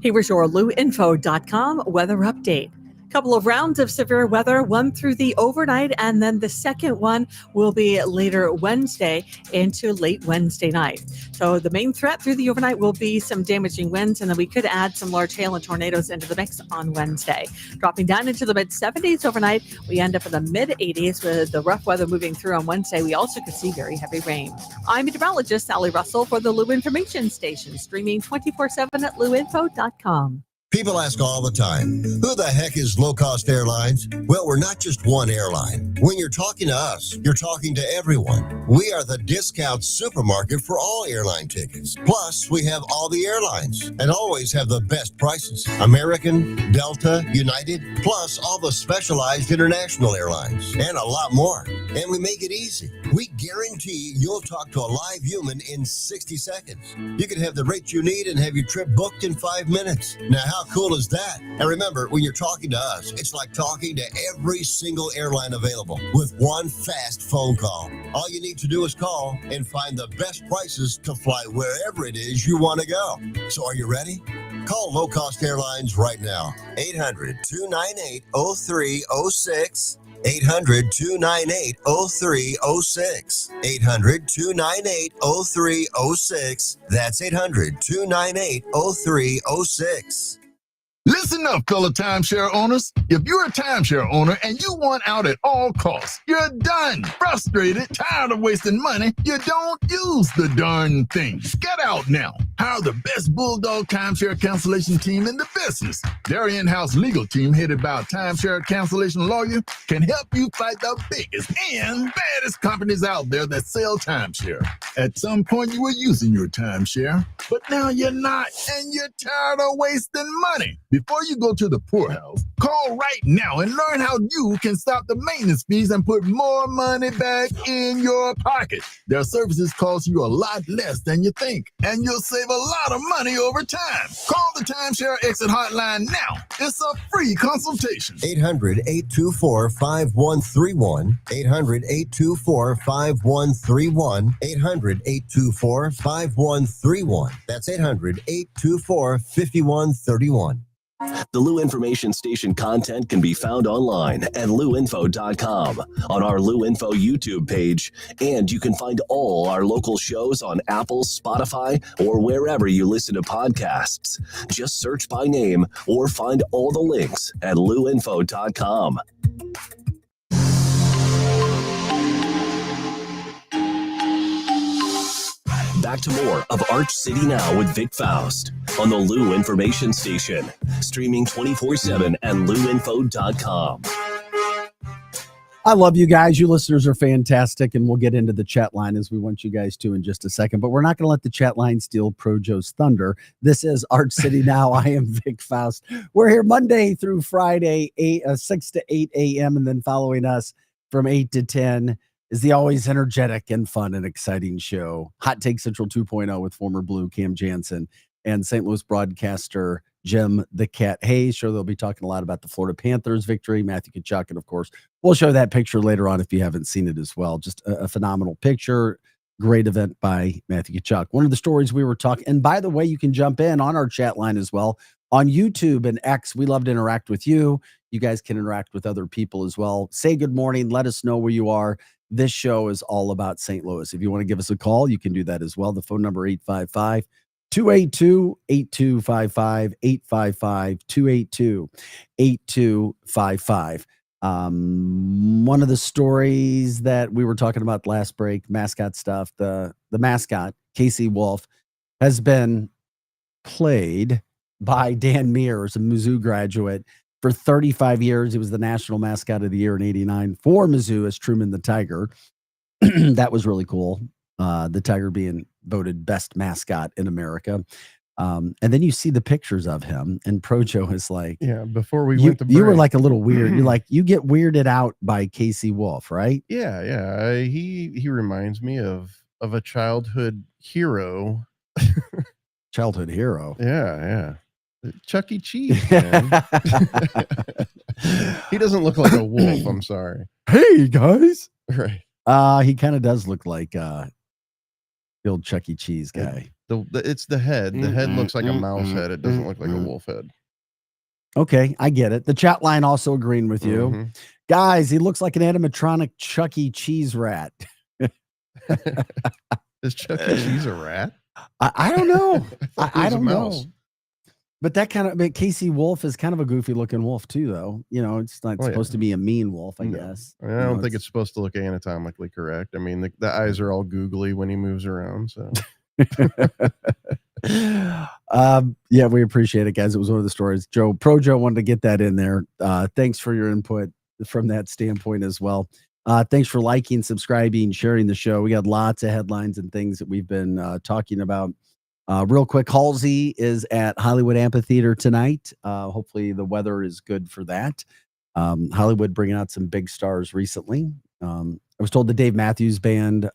Here's your luinfo.com weather update. Couple of rounds of severe weather, one through the overnight, and then the second one will be later Wednesday into late Wednesday night. So the main threat through the overnight will be some damaging winds, and then we could add some large hail and tornadoes into the mix on Wednesday. Dropping down into the mid-70s overnight, we end up in the mid-80s with the rough weather moving through on Wednesday. We also could see very heavy rain. I'm meteorologist Sally Russell for the Lou Information Station, streaming 24/7 at luinfo.com. People ask all the time, who the heck is Low Cost Airlines? Well, we're not just one airline. When you're talking to us, you're talking to everyone. We are the discount supermarket for all airline tickets. Plus, we have all the airlines and always have the best prices. American, Delta, United, plus all the specialized international airlines and a lot more. And we make it easy. We guarantee you'll talk to a live human in 60 seconds. You can have the rate you need and have your trip booked in 5 minutes. Now, how cool is that? And remember, when you're talking to us, it's like talking to every single airline available with one fast phone call. All you need to do is call and find the best prices to fly wherever it is you want to go. So are you ready? Call Low Cost Airlines right now. 800-298-0306. 800-298-0306. 800-298-0306. That's 800-298-0306. Listen up, fellow timeshare owners. If you're a timeshare owner and you want out at all costs, you're done. Frustrated, tired of wasting money, you don't use the darn thing. Get out now. Hire the best Bulldog timeshare cancellation team in the business. Their in-house legal team, headed by a timeshare cancellation lawyer, can help you fight the biggest and baddest companies out there that sell timeshare. At some point, you were using your timeshare, but now you're not, and you're tired of wasting money. Before you go to the poorhouse, call right now and learn how you can stop the maintenance fees and put more money back in your pocket. Their services cost you a lot less than you think, and you'll save a lot of money over time. Call the Timeshare Exit Hotline now. It's a free consultation. 800-824-5131. 800-824-5131. 800-824-5131. That's 800-824-5131. The Lou Information Station content can be found online at luinfo.com, on our Lou Info YouTube page, and you can find all our local shows on Apple, Spotify, or wherever you listen to podcasts. Just search by name or find all the links at luinfo.com. Back to more of Arch City Now with Vic Faust on the Lou Information Station, streaming 24/7 at luinfo.com. I love you guys. You listeners are fantastic, and we'll get into the chat line as we want you guys to in just a second. But we're not going to let the chat line steal Projo's thunder. This is Arch City Now. I am Vic Faust. We're here Monday through Friday, 6 to 8 a.m., and then following us from 8 to 10 is the always energetic and fun and exciting show, Hot Take Central 2.0 with former Blue Cam Jansen and St. Louis broadcaster Jim the Cat Hayes. Sure, they'll be talking a lot about the Florida Panthers victory, Matthew Tkachuk, and of course, we'll show that picture later on if you haven't seen it as well. Just a phenomenal picture. Great event by Matthew Tkachuk. One of the stories we were talking, and by the way, you can jump in on our chat line as well on YouTube and X. We love to interact with you. You guys can interact with other people as well. Say good morning. Let us know where you are. This show is all about St. Louis. If you want to give us a call, you can do that as well. The phone number 855-282-8255, 855-282-8255. One of the stories that we were talking about last break, mascot stuff, the mascot, Casey Wolf, has been played by Dan Mears, a Mizzou graduate, for 35 years. He was the national mascot of the year in '89 for Mizzou as Truman the Tiger. That was really cool. The Tiger being voted best mascot in America. And then you see the pictures of him, and Projo is like, yeah, before we you, went to break, you were like a little weird. You're like, you get weirded out by Casey Wolf, right? Yeah. He reminds me of a childhood hero. Childhood hero. Yeah. Chuck E. Cheese, man. He doesn't look like a wolf. I'm sorry. Hey guys. Right. He kind of does look like the old Chuck E. Cheese guy. It's the head. The head looks like a mouse head. It doesn't look like a wolf head. Okay, I get it. The chat line also agreeing with you. Guys, he looks like an animatronic Chuck E. Cheese rat. Is Chuck E. Cheese a rat? I don't know. I don't know. Mouse. But Casey Wolf is kind of a goofy looking wolf too, though. You know, it's not supposed to be a mean wolf, I guess. I don't think it's supposed to look anatomically correct. I mean, the eyes are all googly when he moves around. So, yeah, we appreciate it, guys. It was one of the stories. Projo wanted to get that in there. Thanks for your input from that standpoint as well. Thanks for liking, subscribing, sharing the show. We got lots of headlines and things that we've been talking about. Real quick, Halsey is at Hollywood Amphitheater tonight. Hopefully the weather is good for that. Hollywood bringing out some big stars recently. I was told the Dave Matthews Band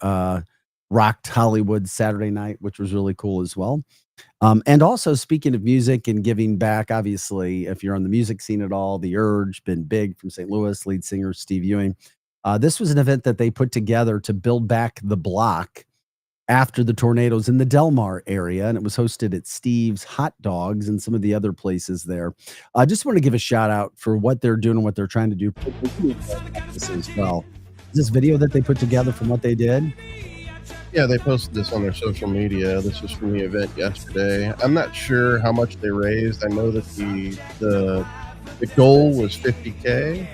rocked Hollywood Saturday night, which was really cool as well. And also, speaking of music and giving back, obviously, if you're on the music scene at all, The Urge, been big from St. Louis, lead singer Steve Ewing. This was an event that they put together to build back the block after the tornadoes in the Del Mar area, and it was hosted at Steve's Hot Dogs and some of the other places there. I just want to give a shout out for what they're doing and what they're trying to do this as well. This video that they put together from what they did. Yeah, they posted this on their social media. This was from the event yesterday. I'm not sure how much they raised. I know that the goal was $50K.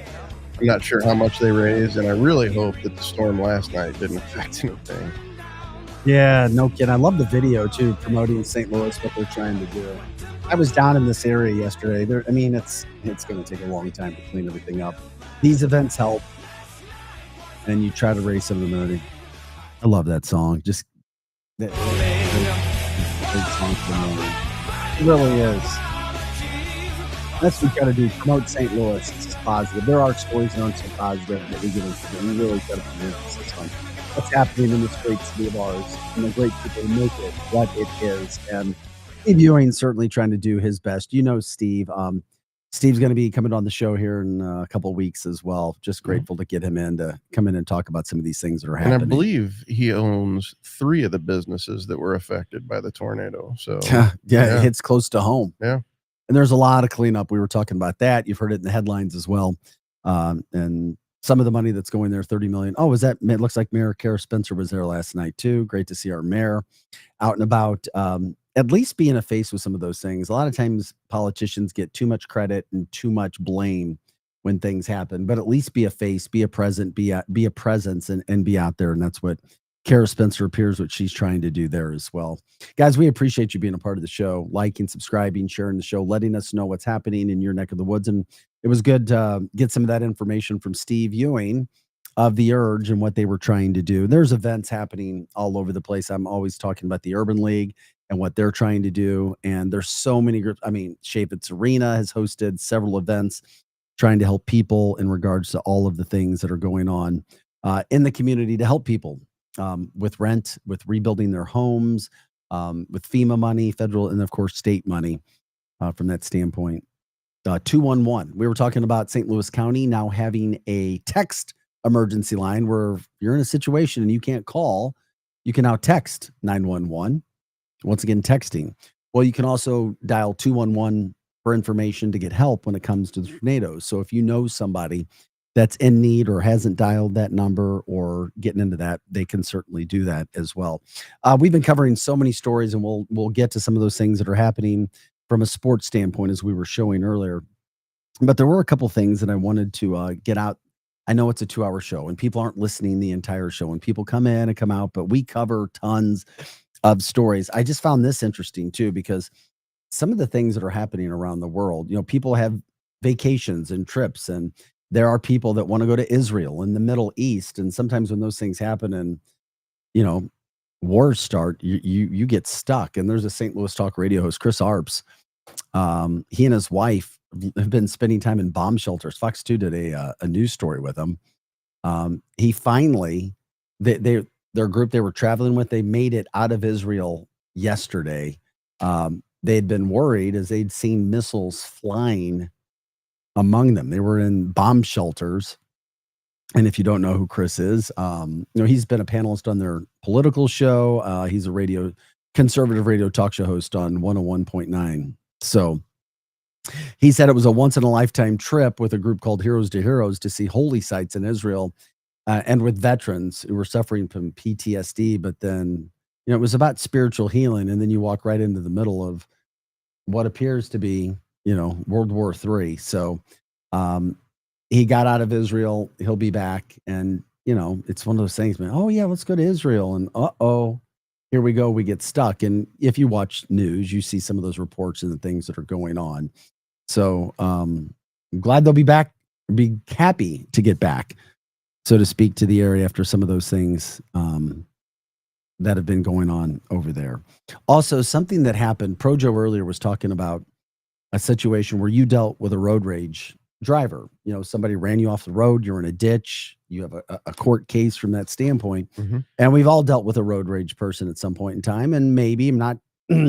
I'm not sure how much they raised, and I really hope that the storm last night didn't affect anything. Yeah, no kidding. I love the video too, promoting St. Louis, what they're trying to do. I was down in this area yesterday. It's going to take a long time to clean everything up. These events help, and you try to raise some of the money. I love that song. Just that big song for me. It really is. That's what we got to do. Promote St. Louis. It's just positive. There are stories that aren't so positive that we get into. We really got to put emphasis on what's happening in this great city of ours and the great people who make it what it is. And Steve Ewing's certainly trying to do his best. You know, Steve. Steve's going to be coming on the show here in a couple of weeks as well. Just grateful to get him in to come in and talk about some of these things that are happening. And I believe he owns 3 of the businesses that were affected by the tornado. So yeah, it hits close to home. Yeah. And there's a lot of cleanup. We were talking about that. You've heard it in the headlines as well. And some of the money that's going there, $30 million. Oh, it looks like Mayor Kara Spencer was there last night too. Great to see our mayor out and about. At least being a face with some of those things. A lot of times politicians get too much credit and too much blame when things happen, but at least be a face, be a present, be a presence and be out there. And that's what Kara Spencer appears what she's trying to do there as well. Guys, we appreciate you being a part of the show, liking, subscribing, sharing the show, letting us know what's happening in your neck of the woods. And it was good to get some of that information from Steve Ewing of The Urge and what they were trying to do. There's events happening all over the place. I'm always talking about the Urban League and what they're trying to do. And there's so many groups. I mean, Chaffetz Arena has hosted several events trying to help people in regards to all of the things that are going on in the community to help people with rent, with rebuilding their homes, with FEMA money, federal, and of course, state money from that standpoint. 211. We were talking about St. Louis County now having a text emergency line where if you're in a situation and you can't call, you can now text 911. Once again, texting. Well, you can also dial 211 for information to get help when it comes to the tornadoes. So if you know somebody that's in need or hasn't dialed that number or getting into that, they can certainly do that as well. We've been covering so many stories, and we'll get to some of those things that are happening from a sports standpoint, as we were showing earlier. But there were a couple things that I wanted to get out. I know it's a 2-hour show, and people aren't listening the entire show, and people come in and come out, but we cover tons of stories. I just found this interesting too, because some of the things that are happening around the world, people have vacations and trips, and there are people that want to go to Israel and the Middle East. And sometimes when those things happen and, wars start, you get stuck. And there's a St. Louis Talk radio host, Chris Arps. He and his wife have been spending time in bomb shelters. Fox 2 did a news story with him. He finally, their group they were traveling with, they made it out of Israel yesterday. They had been worried as they'd seen missiles flying among them. They were in bomb shelters. And if you don't know who Chris is, he's been a panelist on their political show. He's a conservative radio talk show host on 101.9. So he said it was a once in a lifetime trip with a group called Heroes to Heroes to see holy sites in Israel. And with veterans who were suffering from PTSD, but then, it was about spiritual healing. And then you walk right into the middle of what appears to be, World War III. So he got out of Israel. He'll be back. And, it's one of those things, man. Oh, yeah, let's go to Israel. And here we go. We get stuck. And if you watch news, you see some of those reports and the things that are going on. So I'm glad they'll be back, be happy to get back, so to speak, to the area after some of those things that have been going on over there. Also, something that happened, Pro Joe earlier was talking about a situation where you dealt with a road rage driver. You know, somebody ran you off the road, you're in a ditch, you have a court case from that standpoint. And we've all dealt with a road rage person at some point in time. And maybe I'm not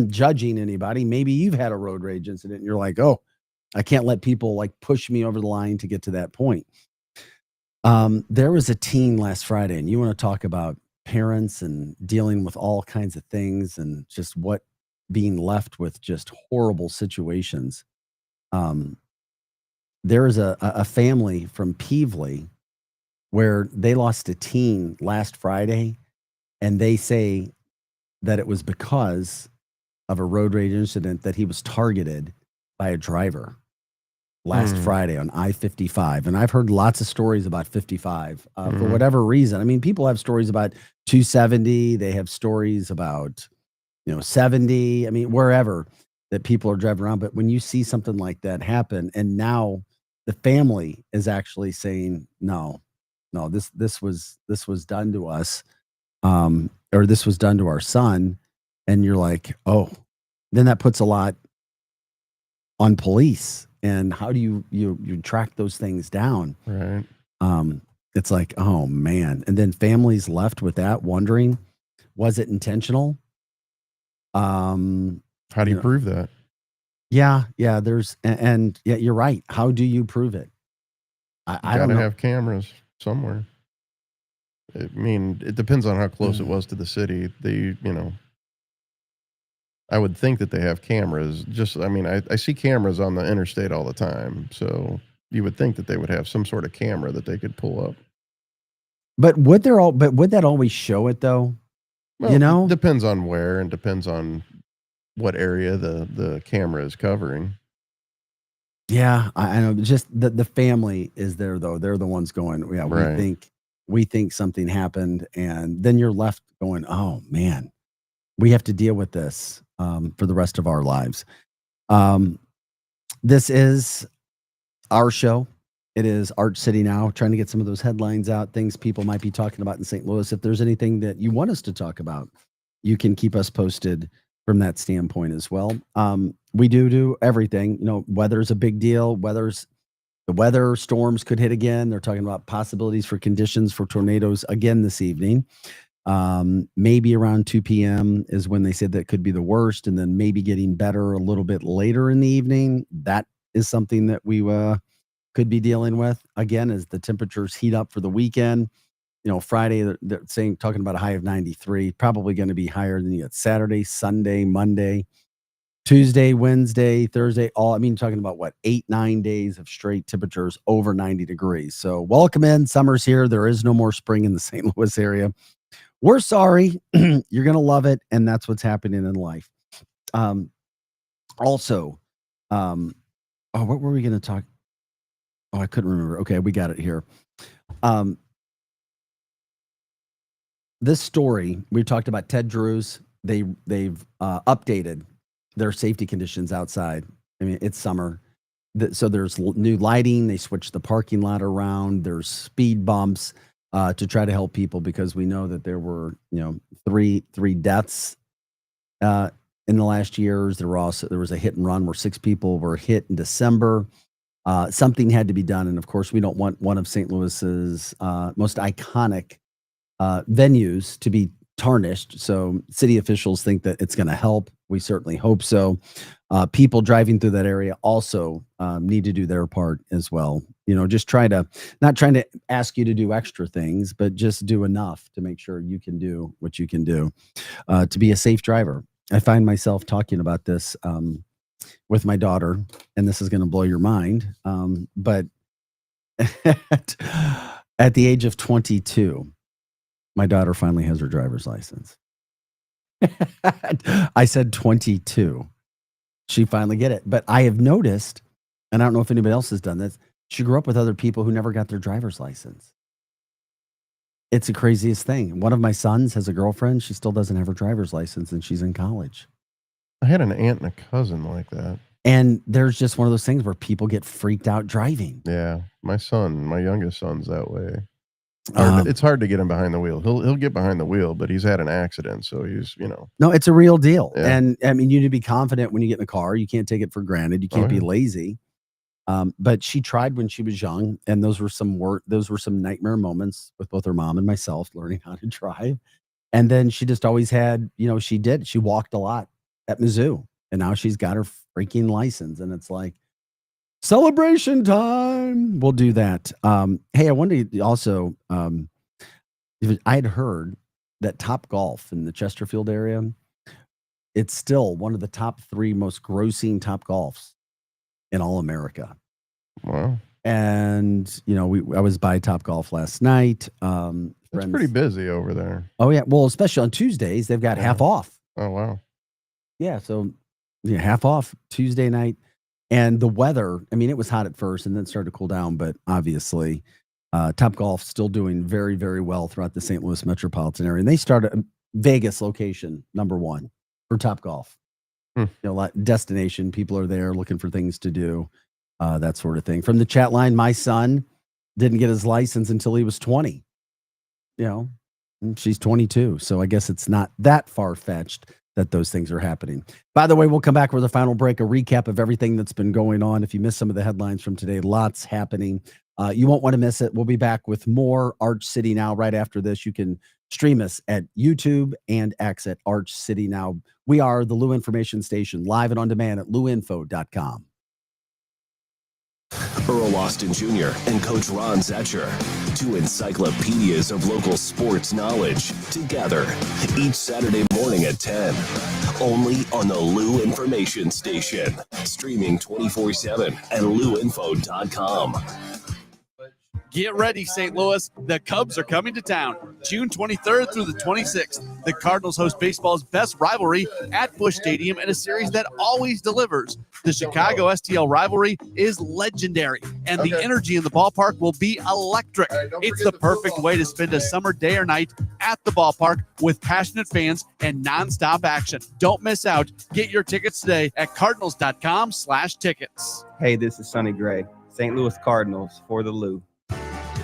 judging anybody. Maybe you've had a road rage incident and you're like, oh, I can't let people like push me over the line to get to that point. There was a teen last Friday, and you want to talk about parents and dealing with all kinds of things and just what being left with just horrible situations. There is a family from Peevely where they lost a teen last Friday, and they say that it was because of a road rage incident that he was targeted by a driver last Friday on I-55. And I've heard lots of stories about 55 for whatever reason. I mean, people have stories about 270. They have stories about, 70. I mean, wherever that people are driving around. But when you see something like that happen, and now the family is actually saying, no, this was done to us, or this was done to our son. And you're like, oh, then that puts a lot on police. And how do you track those things down? Right. It's like, oh man. And then families left with that wondering, was it intentional? How do you prove that? Yeah. There's, and yeah, you're right. How do you prove it? I don't know. Gotta have cameras somewhere. I mean, it depends on how close it was to the city. I would think that they have cameras. I see cameras on the interstate all the time. So you would think that they would have some sort of camera that they could pull up. But would that always show it though? Well, it depends on where and depends on what area the camera is covering. Yeah, I know. Just the family is there though. They're the ones going, yeah, Right. we think something happened, and then you're left going, oh man, we have to deal with this for the rest of our lives. This is our show. It is Arch City Now, trying to get some of those headlines out, things people might be talking about in St. Louis. If there's anything that you want us to talk about, you can keep us posted from that standpoint as well. We do everything. Weather's a big deal. The weather storms could hit again. They're talking about possibilities for conditions for tornadoes again this evening. Maybe around 2 p.m. is when they said that could be the worst, and then maybe getting better a little bit later in the evening. That is something that we could be dealing with again as the temperatures heat up for the weekend. Friday they're talking about a high of 93, probably going to be higher than you Saturday, Sunday, Monday, Tuesday, Wednesday, Thursday. Talking about 8-9 days of straight temperatures over 90 degrees. So welcome in. Summer's here. There is no more spring in the St. Louis area. We're sorry. You're going to love it. And that's what's happening in life. What were we going to talk? Oh, I couldn't remember. Okay. We got it here. This story, we talked about Ted Drew's. They've updated their safety conditions outside. I mean, it's summer. So there's new lighting. They switched the parking lot around. There's speed bumps to try to help people, because we know that there were, three deaths in the last years. There was a hit and run where 6 people were hit in December. Something had to be done. And of course, we don't want one of St. Louis's most iconic venues to be tarnished. So city officials think that it's going to help. We certainly hope so. People driving through that area also need to do their part as well. Just not trying to ask you to do extra things, but just do enough to make sure you can do what you can do to be a safe driver. I find myself talking about this with my daughter, and this is going to blow your mind. But at the age of 22, my daughter finally has her driver's license. I said 22. She finally get it. But I have noticed, and I don't know if anybody else has done this, she grew up with other people who never got their driver's license. It's the craziest thing. One of my sons has a girlfriend. She still doesn't have her driver's license, and she's in college. I had an aunt and a cousin like that. And there's just one of those things where people get freaked out driving. Yeah. My youngest son's that way. It's hard to get him behind the wheel. He'll get behind the wheel, but he's had an accident, so he's No, it's a real deal. Yeah. And I mean, you need to be confident when you get in the car. You can't take it for granted. You can't be lazy. But she tried when she was young, and those were some nightmare moments with both her mom and myself learning how to drive. And then she just always had, she walked a lot at Mizzou, and now she's got her freaking license, and it's like celebration time. We'll do that. Hey, I wanted to also, I had heard that Topgolf in the Chesterfield area, it's still one of the top 3 most grossing Topgolfs in all America. Wow. And, I was by Topgolf last night. It's pretty busy over there. Oh, yeah. Well, especially on Tuesdays, they've got half off. Oh, wow. Yeah. So, half off Tuesday night. And the weather, it was hot at first and then started to cool down. But obviously, Topgolf still doing very, very well throughout the St. Louis metropolitan area. And they started Vegas location #1 for Topgolf. Destination. People are there looking for things to do, that sort of thing. From the chat line, my son didn't get his license until he was 20. And she's 22. So I guess it's not that far-fetched that those things are happening. By the way, we'll come back with a final break, a recap of everything that's been going on. If you missed some of the headlines from today, lots happening. You won't want to miss it. We'll be back with more Arch City Now right after this. You can stream us at YouTube and X at Arch City Now. We are the Lou Information Station, live and on demand at louinfo.com. Earl Austin Jr. and Coach Ron Zetcher, 2 encyclopedias of local sports knowledge, together each Saturday morning at 10. Only on the Lou Information Station, streaming 24/7 at louinfo.com. Get ready, St. Louis. The Cubs are coming to town June 23rd through the 26th. The Cardinals host baseball's best rivalry at Busch Stadium in a series that always delivers. The Chicago STL rivalry is legendary, and the energy in the ballpark will be electric. It's the perfect way to spend a summer day or night at the ballpark with passionate fans and nonstop action. Don't miss out. Get your tickets today at cardinals.com/tickets. Hey, this is Sonny Gray, St. Louis Cardinals for the Lou.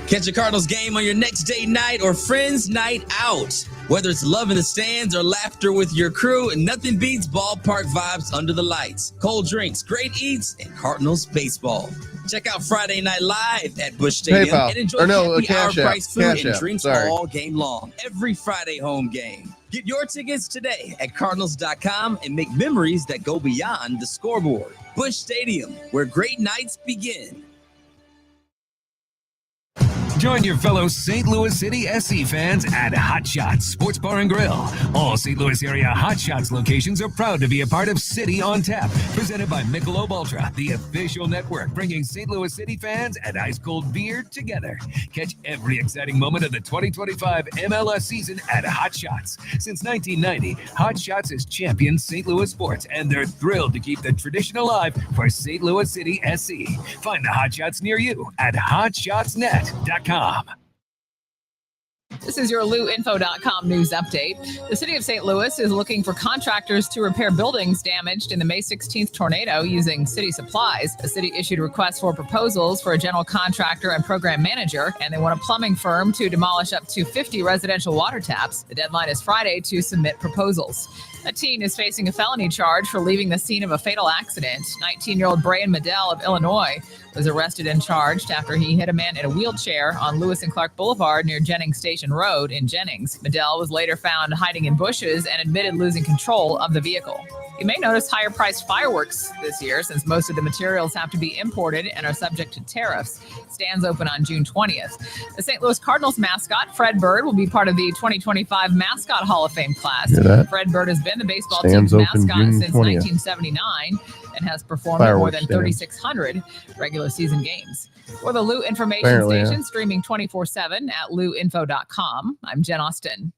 Catch a Cardinals game on your next date night or friends night out. Whether it's love in the stands or laughter with your crew, nothing beats ballpark vibes under the lights. Cold drinks, great eats, and Cardinals baseball. Check out Friday Night Live at Busch Stadium and enjoy happy hour price food and drinks all game long. Every Friday home game. Get your tickets today at cardinals.com and make memories that go beyond the scoreboard. Busch Stadium, where great nights begin. Join your fellow St. Louis City SC fans at Hot Shots Sports Bar and Grill. All St. Louis area Hot Shots locations are proud to be a part of City on Tap, presented by Michelob Ultra, the official network bringing St. Louis City fans and ice cold beer together. Catch every exciting moment of the 2025 MLS season at Hot Shots. Since 1990, Hot Shots has championed St. Louis sports, and they're thrilled to keep the tradition alive for St. Louis City SC. Find the Hot Shots near you at hotshotsnet.com. This is your LouInfo.com news update. The city of St. Louis is looking for contractors to repair buildings damaged in the May 16th tornado using city supplies. The city issued requests for proposals for a general contractor and program manager, and they want a plumbing firm to demolish up to 50 residential water taps. The deadline is Friday to submit proposals. A teen is facing a felony charge for leaving the scene of a fatal accident. 19-year-old Brian Medell of Illinois was arrested and charged after he hit a man in a wheelchair on Lewis and Clark Boulevard near Jennings Station Road in Jennings. Medell was later found hiding in bushes and admitted losing control of the vehicle. You may notice higher priced fireworks this year since most of the materials have to be imported and are subject to tariffs. Stands open on June 20th. The St. Louis Cardinals mascot, Fred Bird, will be part of the 2025 Mascot Hall of Fame class. Fred Bird has been the baseball team's mascot since 1979 and has performed at more than 3,600 regular season games. For the Lou Information Station, streaming 24/7 at louinfo.com. I'm Jen Austin.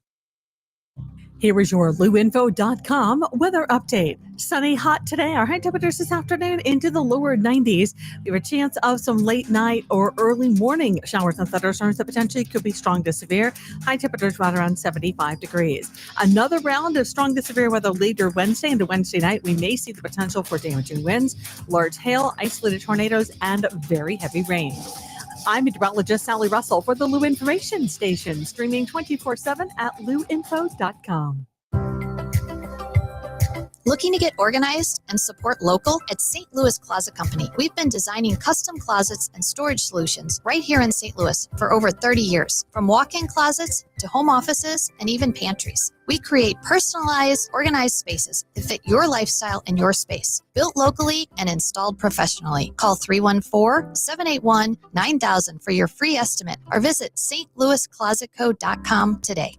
Here is your louinfo.com weather update. Sunny, hot today. Our high temperatures this afternoon into the lower 90s. We have a chance of some late night or early morning showers and thunderstorms that potentially could be strong to severe. High temperatures right around 75 degrees. Another round of strong to severe weather later Wednesday into Wednesday night. We may see the potential for damaging winds, large hail, isolated tornadoes, and very heavy rain. I'm meteorologist Sally Russell for the Lou Information Station, streaming 24/7 at louinfo.com. Looking to get organized and support local? At St. Louis Closet Company, we've been designing custom closets and storage solutions right here in St. Louis for over 30 years. From walk-in closets to home offices and even pantries. We create personalized, organized spaces that fit your lifestyle and your space. Built locally and installed professionally. Call 314-781-9000 for your free estimate or visit stlouisclosetco.com today.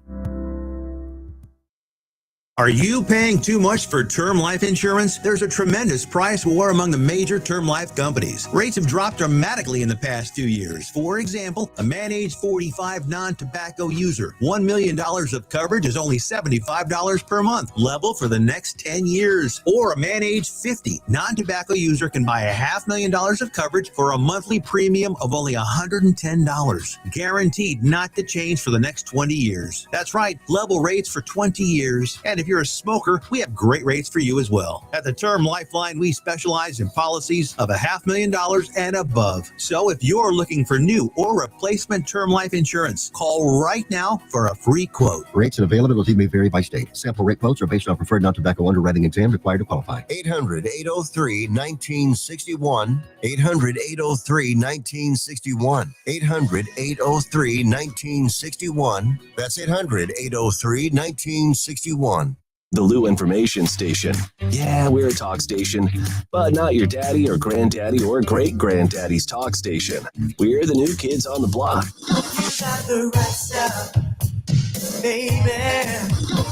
Are you paying too much for term life insurance? There's a tremendous price war among the major term life companies. Rates have dropped dramatically in the past 2 years. For example, a man age 45 non-tobacco user, $1 million of coverage is only $75 per month, level for the next 10 years. Or a man age 50 non-tobacco user can buy $500,000 of coverage for a monthly premium of only $110, guaranteed not to change for the next 20 years. That's right, level rates for 20 years. And if you're a smoker, we have great rates for you as well. At the Term Lifeline, we specialize in policies of $500,000 and above. So if you're looking for new or replacement term life insurance, call right now for a free quote. Rates and availability may vary by state. Sample rate quotes are based on preferred non-tobacco underwriting exam required to qualify. 800-803-1961. 800-803-1961. 800-803-1961. That's 800-803-1961. The Lou Information Station. Yeah, we're a talk station, but not your daddy or granddaddy or great-granddaddy's talk station. We're the new kids on the block.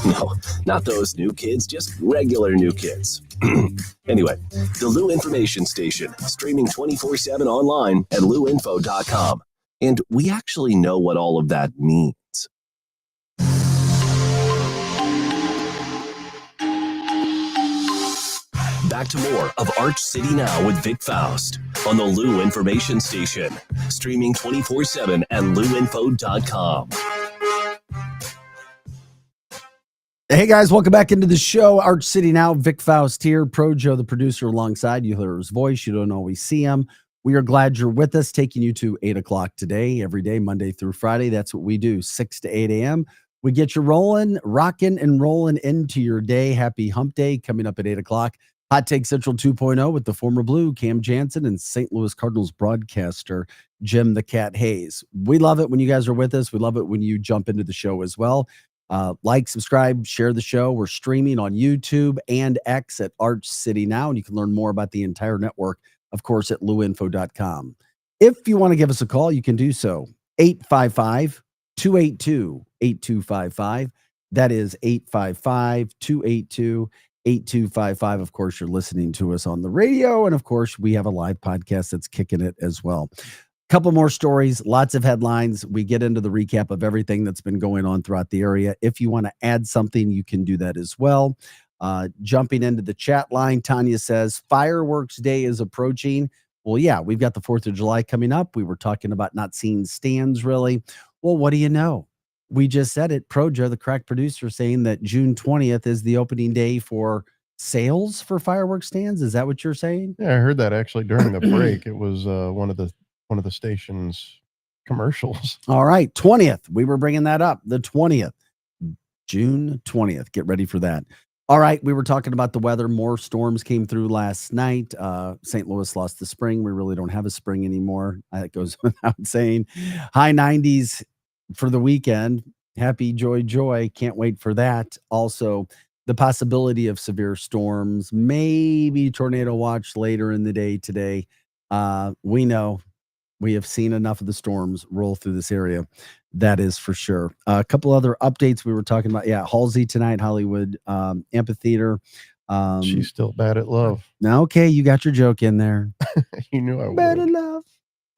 No, not those new kids, just regular new kids. Anyway, the Lou Information Station, streaming 24/7 online at louinfo.com. And we actually know what all of that means. Back to more of Arch City Now with Vic Faust on the Lou Information Station, streaming 24/7 at louinfo.com. Hey guys, welcome back into the show. Arch City Now, Vic Faust here. Pro Joe, the producer, alongside. You hear his voice. You don't always see him. We are glad you're with us, taking you to 8 o'clock today, every day, Monday through Friday. That's what we do, 6 to 8 a.m. We get you rolling, rocking, and rolling into your day. Happy Hump Day coming up at 8 o'clock. Hot Take Central 2.0 with the former Blue, Cam Jansen, and St. Louis Cardinals broadcaster, Jim the Cat Hayes. We love it when you guys are with us. We love it when you jump into the show as well. Like, subscribe, share the show. We're streaming on YouTube and X at Arch City Now, and you can learn more about the entire network, of course, at louinfo.com. If you want to give us a call, you can do so. 855-282-8255. That is 855-282-8255. 8255. Of course, you're listening to us on the radio. And of course, we have a live podcast that's kicking it as well. Couple more stories, lots of headlines. We get into the recap of everything that's been going on throughout the area. If you want to add something, you can do that as well. Jumping into the chat line, Tanya says, Fireworks Day is approaching. Well, yeah, we've got the 4th of July coming up. We were talking about not seeing stands really. Well, what do you know? We just said it. Projo, the crack producer, saying that June 20th is the opening day for sales for fireworks stands. Is that what you're saying? Yeah, I heard that actually during the break. It was one of the station's commercials. All right, 20th. We were bringing that up. The 20th, June 20th. Get ready for that. All right, we were talking about the weather. More storms came through last night. St. Louis lost the spring. We really don't have a spring anymore. That goes without saying. High 90s for the weekend. Happy joy. Can't wait for that. Also, the possibility of severe storms, maybe tornado watch later in the day today. We know we have seen enough of the storms roll through this area. That is for sure. A couple other updates we were talking about. Yeah, Halsey tonight, Hollywood Amphitheater. She's still bad at love. Now, okay, you got your joke in there. You knew I would. Bad at love.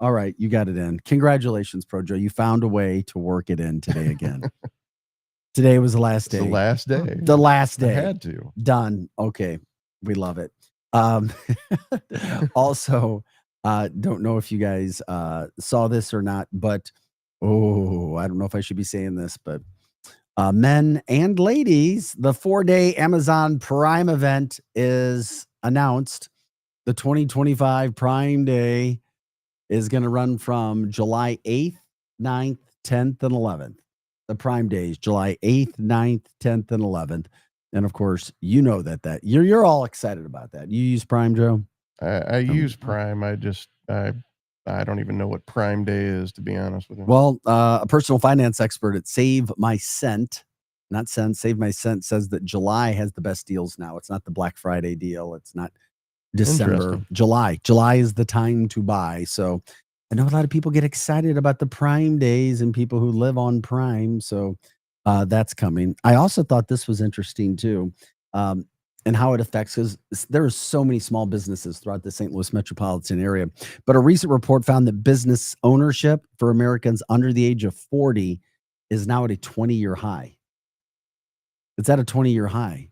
All right, you got it in. Congratulations, Projo. You found a way to work it in today again. Today was the last day. The last day. The last day. I had to. Done. Okay. We love it. Also, don't know if you guys saw this or not, but I don't know if I should be saying this, but men and ladies, the 4-day Amazon Prime event is announced. The 2025 Prime Day is going to run from July 8th, 9th, 10th, and 11th. The Prime Days, July 8th, 9th, 10th, and 11th. And of course, you know that you're all excited about that. You use Prime, Joe? I use Prime. I don't even know what Prime Day is, to be honest with you. Well, a personal finance expert at Save My Cent, not Cent, Save My Cent, says that July has the best deals now. It's not the Black Friday deal. It's not December. Interesting. July is the time to buy. So I know a lot of people get excited about the Prime days and people who live on Prime. So that's coming. I also thought this was interesting too, and how it affects, because there are so many small businesses throughout the St. Louis metropolitan area. But a recent report found that business ownership for Americans under the age of 40 is now at a 20-year high. It's at a 20-year high.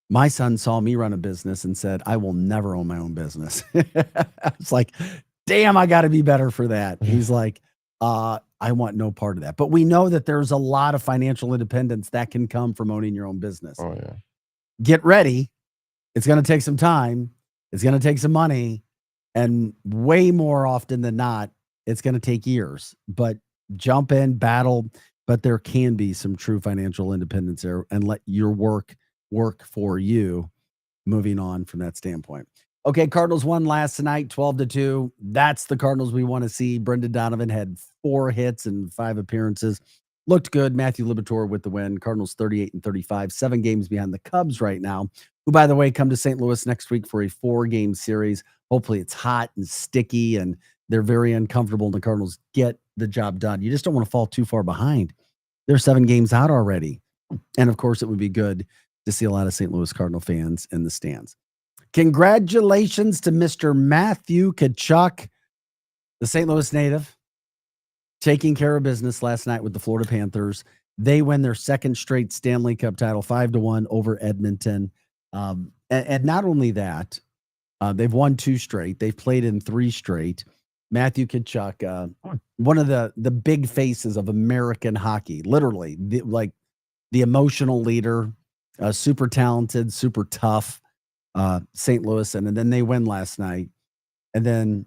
My son saw me run a business and said, I will never own my own business. It's like, damn, I got to be better for that. He's like, I want no part of that. But we know that there's a lot of financial independence that can come from owning your own business. Oh, yeah. Get ready. It's going to take some time. It's going to take some money. And way more often than not, it's going to take years. But jump in, battle. But there can be some true financial independence there, and let your work for you, moving on from that standpoint. Okay, Cardinals won last night, 12-2. That's the Cardinals we want to see. Brendan Donovan had 4 hits and 5 appearances. Looked good. Matthew Liberatore with the win. Cardinals 38-35, 7 games behind the Cubs right now, who, by the way, come to St. Louis next week for a 4-game series. Hopefully it's hot and sticky, and they're very uncomfortable, and the Cardinals get the job done. You just don't want to fall too far behind. They're 7 games out already. And, of course, it would be good to see a lot of St. Louis Cardinal fans in the stands. Congratulations to Mr. Matthew Tkachuk, the St. Louis native, taking care of business last night with the Florida Panthers. They win their 2nd straight Stanley Cup title, 5-1 over Edmonton. And not only that, they've won 2 straight. They've played in 3 straight. Matthew Tkachuk, one of the big faces of American hockey, literally, the emotional leader, super talented, super tough. St. Louis, and then they win last night, and then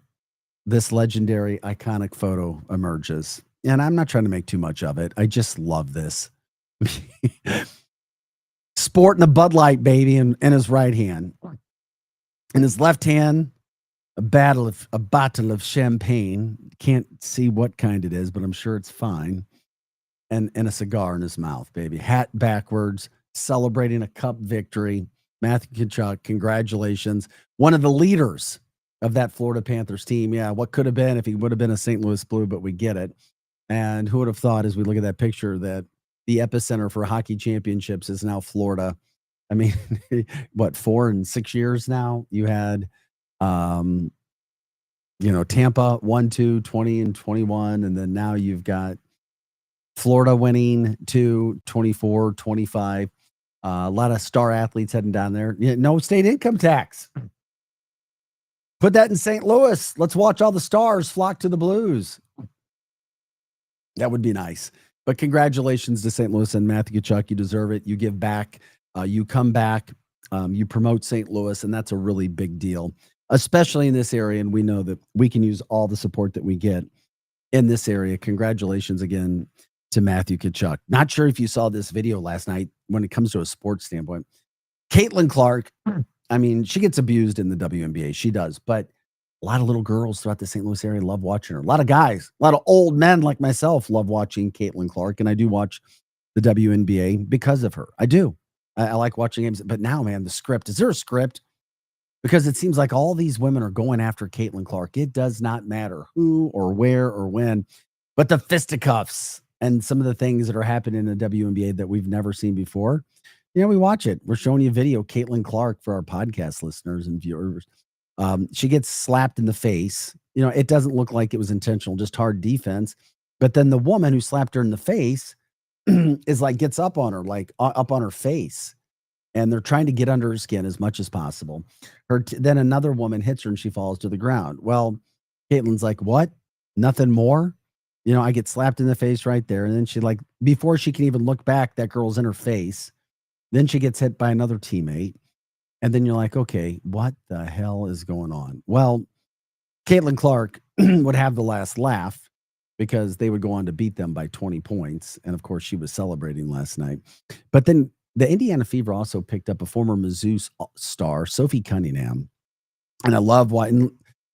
this legendary, iconic photo emerges. And I'm not trying to make too much of it. I just love this. Sporting a Bud Light, baby, in his right hand. In his left hand, a bottle of champagne. Can't see what kind it is, but I'm sure it's fine. And a cigar in his mouth, baby. Hat backwards, celebrating a cup victory. Matthew Tkachuk, congratulations. One of the leaders of that Florida Panthers team. Yeah, what could have been if he would have been a St. Louis Blue, but we get it. And who would have thought, as we look at that picture, that the epicenter for hockey championships is now Florida? I mean, what, 4 and 6 years now? You had, Tampa 1, 2, 20 and 21. And then now you've got Florida winning 2, 24, 25. A lot of star athletes heading down there. No state income tax. Put that in St. Louis. Let's watch all the stars flock to the Blues. That would be nice. But congratulations to St. Louis and Matthew Tkachuk. You deserve it. You give back. You come back. You promote St. Louis, and that's a really big deal, especially in this area. And we know that we can use all the support that we get in this area. Congratulations again to Matthew Tkachuk. Not sure if you saw this video last night when it comes to a sports standpoint. Caitlin Clark, I mean, she gets abused in the WNBA. She does. But a lot of little girls throughout the St. Louis area love watching her. A lot of guys, a lot of old men like myself love watching Caitlin Clark. And I do watch the WNBA because of her. I do. I like watching games. But now, man, the script. Is there a script? Because it seems like all these women are going after Caitlin Clark. It does not matter who or where or when. But the fisticuffs and some of the things that are happening in the WNBA that we've never seen before, we watch it. We're showing you a video, Caitlin Clark, for our podcast listeners and viewers. She gets slapped in the face. It doesn't look like it was intentional, just hard defense. But then the woman who slapped her in the face is gets up on her, up on her face. And they're trying to get under her skin as much as possible. Then another woman hits her and she falls to the ground. Well, Caitlin's like, what? Nothing more? I get slapped in the face right there. And then she before she can even look back, that girl's in her face. Then she gets hit by another teammate. And then you're like, okay, what the hell is going on? Well, Caitlin Clark would have the last laugh because they would go on to beat them by 20 points. And of course, she was celebrating last night. But then the Indiana Fever also picked up a former Mizzou star, Sophie Cunningham. And I love why.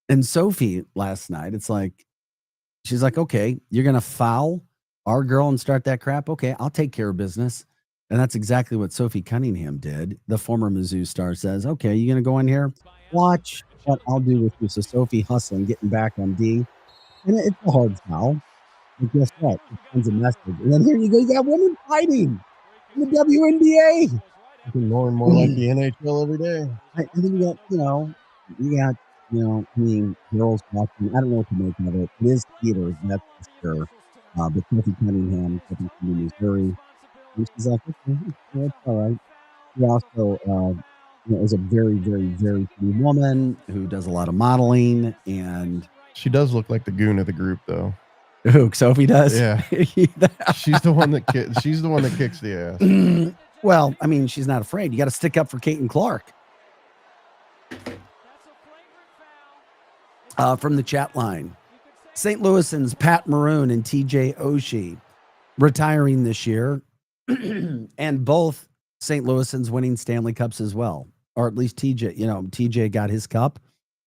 And Sophie last night, it's like, she's like, okay, you're going to foul our girl and start that crap? Okay, I'll take care of business. And that's exactly what Sophie Cunningham did. The former Mizzou star says, okay, you're going to go in here? Watch what I'll do with you. So Sophie hustling, getting back on D. And it's a hard foul. But guess what? It sends a message. And then here you go. You got women fighting in the WNBA. Looking more and more like the NHL every day. And then you got, I mean, girls watching. I don't know what to make of it. It is theater, that's for sure. But Sophie Cunningham, coming from Missouri, and she's like, okay, that's all right. She also is a very, very, very pretty woman who does a lot of modeling, and she does look like the goon of the group, though. Who, Sophie does? Yeah, she's the one that kicks the ass. Well, I mean, she's not afraid. You got to stick up for Caitlin Clark. From the chat line, St. Louisans Pat Maroon and TJ Oshie retiring this year, and both St. Louisans winning Stanley Cups as well, or at least TJ. TJ got his cup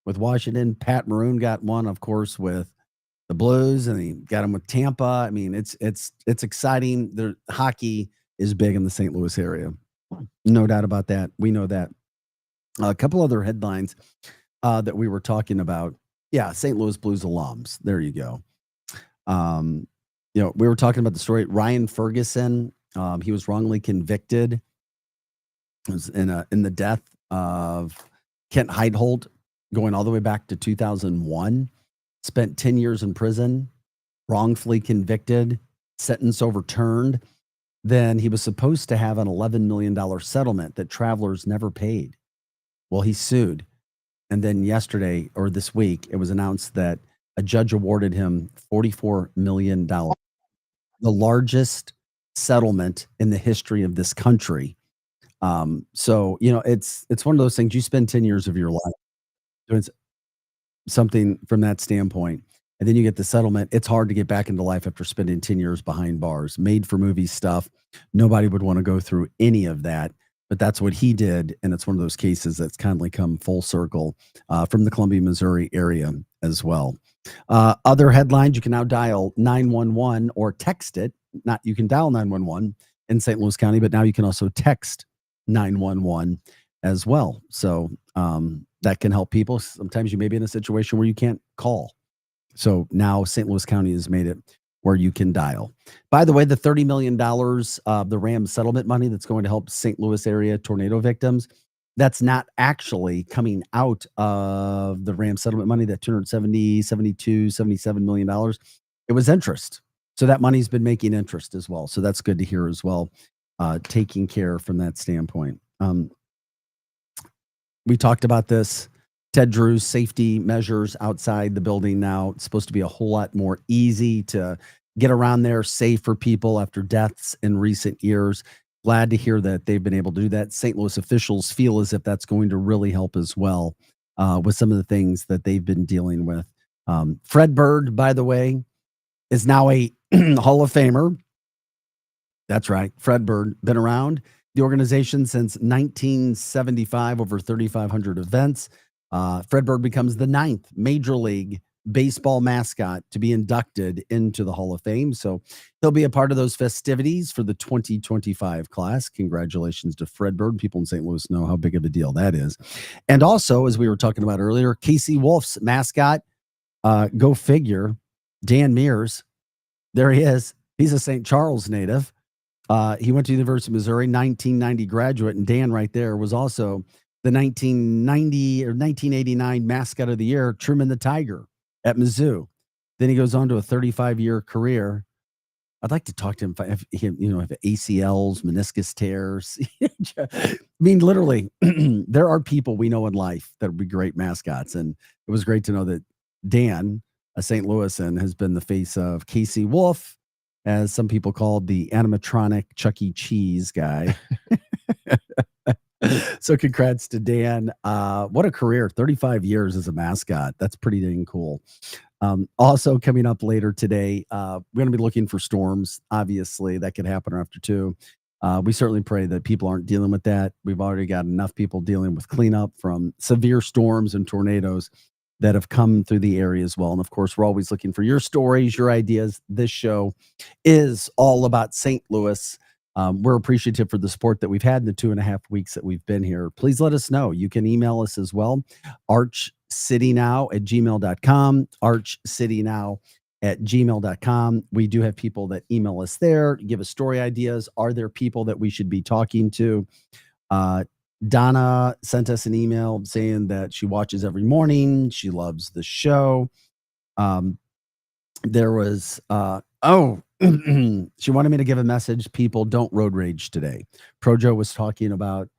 with Washington. Pat Maroon got one, of course, with the Blues, and he got him with Tampa. I mean, it's exciting. The hockey is big in the St. Louis area, no doubt about that. We know that. A couple other headlines that we were talking about. Yeah, St. Louis Blues alums. There you go. We were talking about the story. Ryan Ferguson, he was wrongly convicted. It was in the death of Kent Heidholt, going all the way back to 2001. Spent 10 years in prison, wrongfully convicted, sentence overturned. Then he was supposed to have an $11 million settlement that Travelers never paid. Well, he sued. And then yesterday, or this week, it was announced that a judge awarded him $44 million, the largest settlement in the history of this country. So, it's one of those things. You spend 10 years of your life doing something from that standpoint, and then you get the settlement. It's hard to get back into life after spending 10 years behind bars, made for movie stuff. Nobody would want to go through any of that. But that's what he did, and it's one of those cases that's kindly come full circle from the Columbia, Missouri area as well. Other headlines, you can now dial 911 or text it. You can dial 911 in St. Louis County, but now you can also text 911 as well. So that can help people. Sometimes you may be in a situation where you can't call. So now St. Louis County has made it where you can dial. By the way, the $30 million of the Rams settlement money that's going to help St. Louis area tornado victims, that's not actually coming out of the Rams settlement money, that $270, $72, $77 million. It was interest. So that money's been making interest as well. So that's good to hear as well, taking care from that standpoint. We talked about this. Ted Drew's safety measures outside the building now. It's supposed to be a whole lot more easy to get around there, safe for people after deaths in recent years. Glad to hear that they've been able to do that. St. Louis officials feel as if that's going to really help as well with some of the things that they've been dealing with. Fred Bird, by the way, is now a Hall of Famer. That's right. Fred Bird, been around the organization since 1975, over 3,500 events. Fred Bird becomes the 9th Major League Baseball mascot to be inducted into the Hall of Fame. So he'll be a part of those festivities for the 2025 class. Congratulations to Fred Bird. People in St. Louis know how big of a deal that is. And also, as we were talking about earlier, Casey Wolf's mascot, go figure, Dan Mears. There he is. He's a St. Charles native. He went to the University of Missouri, 1990 graduate, and Dan right there was also the 1990 or 1989 mascot of the year, Truman the Tiger at Mizzou. Then he goes on to a 35-year career. I'd like to talk to him if ACLs, meniscus tears. I mean, literally, there are people we know in life that would be great mascots. And it was great to know that Dan, a St. Louisan, has been the face of Casey Wolf, as some people called the animatronic Chuck E. Cheese guy. So congrats to Dan. What a career, 35 years as a mascot. That's pretty dang cool. Also coming up later today, we're going to be looking for storms. Obviously, that could happen after 2. We certainly pray that people aren't dealing with that. We've already got enough people dealing with cleanup from severe storms and tornadoes that have come through the area as well. And of course, we're always looking for your stories, your ideas. This show is all about St. Louis. We're appreciative for the support that we've had in the 2.5 weeks that we've been here. Please let us know. You can email us as well, archcitynow@gmail.com, archcitynow@gmail.com. We do have people that email us there, give us story ideas. Are there people that we should be talking to? Donna sent us an email saying that she watches every morning. She loves the show. There was, she wanted me to give a message. People, don't road rage today. Projo was talking about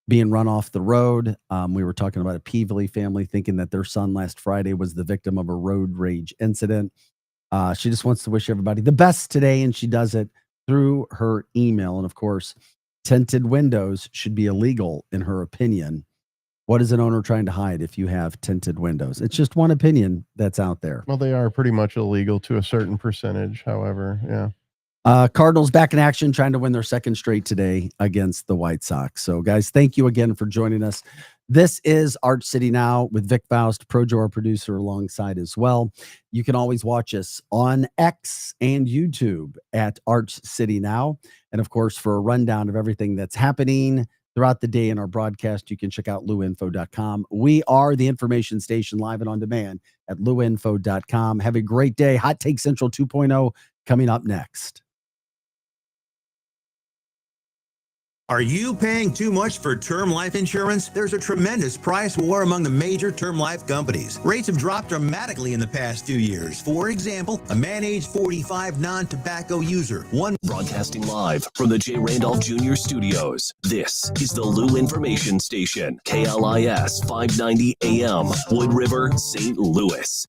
being run off the road. We were talking about a Peevely family thinking that their son last Friday was the victim of a road rage incident. She just wants to wish everybody the best today, and she does it through her email. And of course, tinted windows should be illegal in her opinion. What is an owner trying to hide if you have tinted windows? It's just one opinion that's out there. Well, they are pretty much illegal to a certain percentage, however, yeah. Cardinals back in action, trying to win their second straight today against the White Sox. So, guys, thank you again for joining us. This is Arch City Now with Vic Faust, Projo, our producer, alongside as well. You can always watch us on X and YouTube at Arch City Now. And, of course, for a rundown of everything that's happening throughout the day in our broadcast, you can check out luinfo.com. We are the information station live and on demand at luinfo.com. Have a great day. Hot Take Central 2.0 coming up next. Are you paying too much for term life insurance? There's a tremendous price war among the major term life companies. Rates have dropped dramatically in the past 2 years. For example, a man age 45 non-tobacco user. Broadcasting live from the J. Randolph Jr. Studios. This is the Lou Information Station. KLIS 590 AM. Wood River, St. Louis.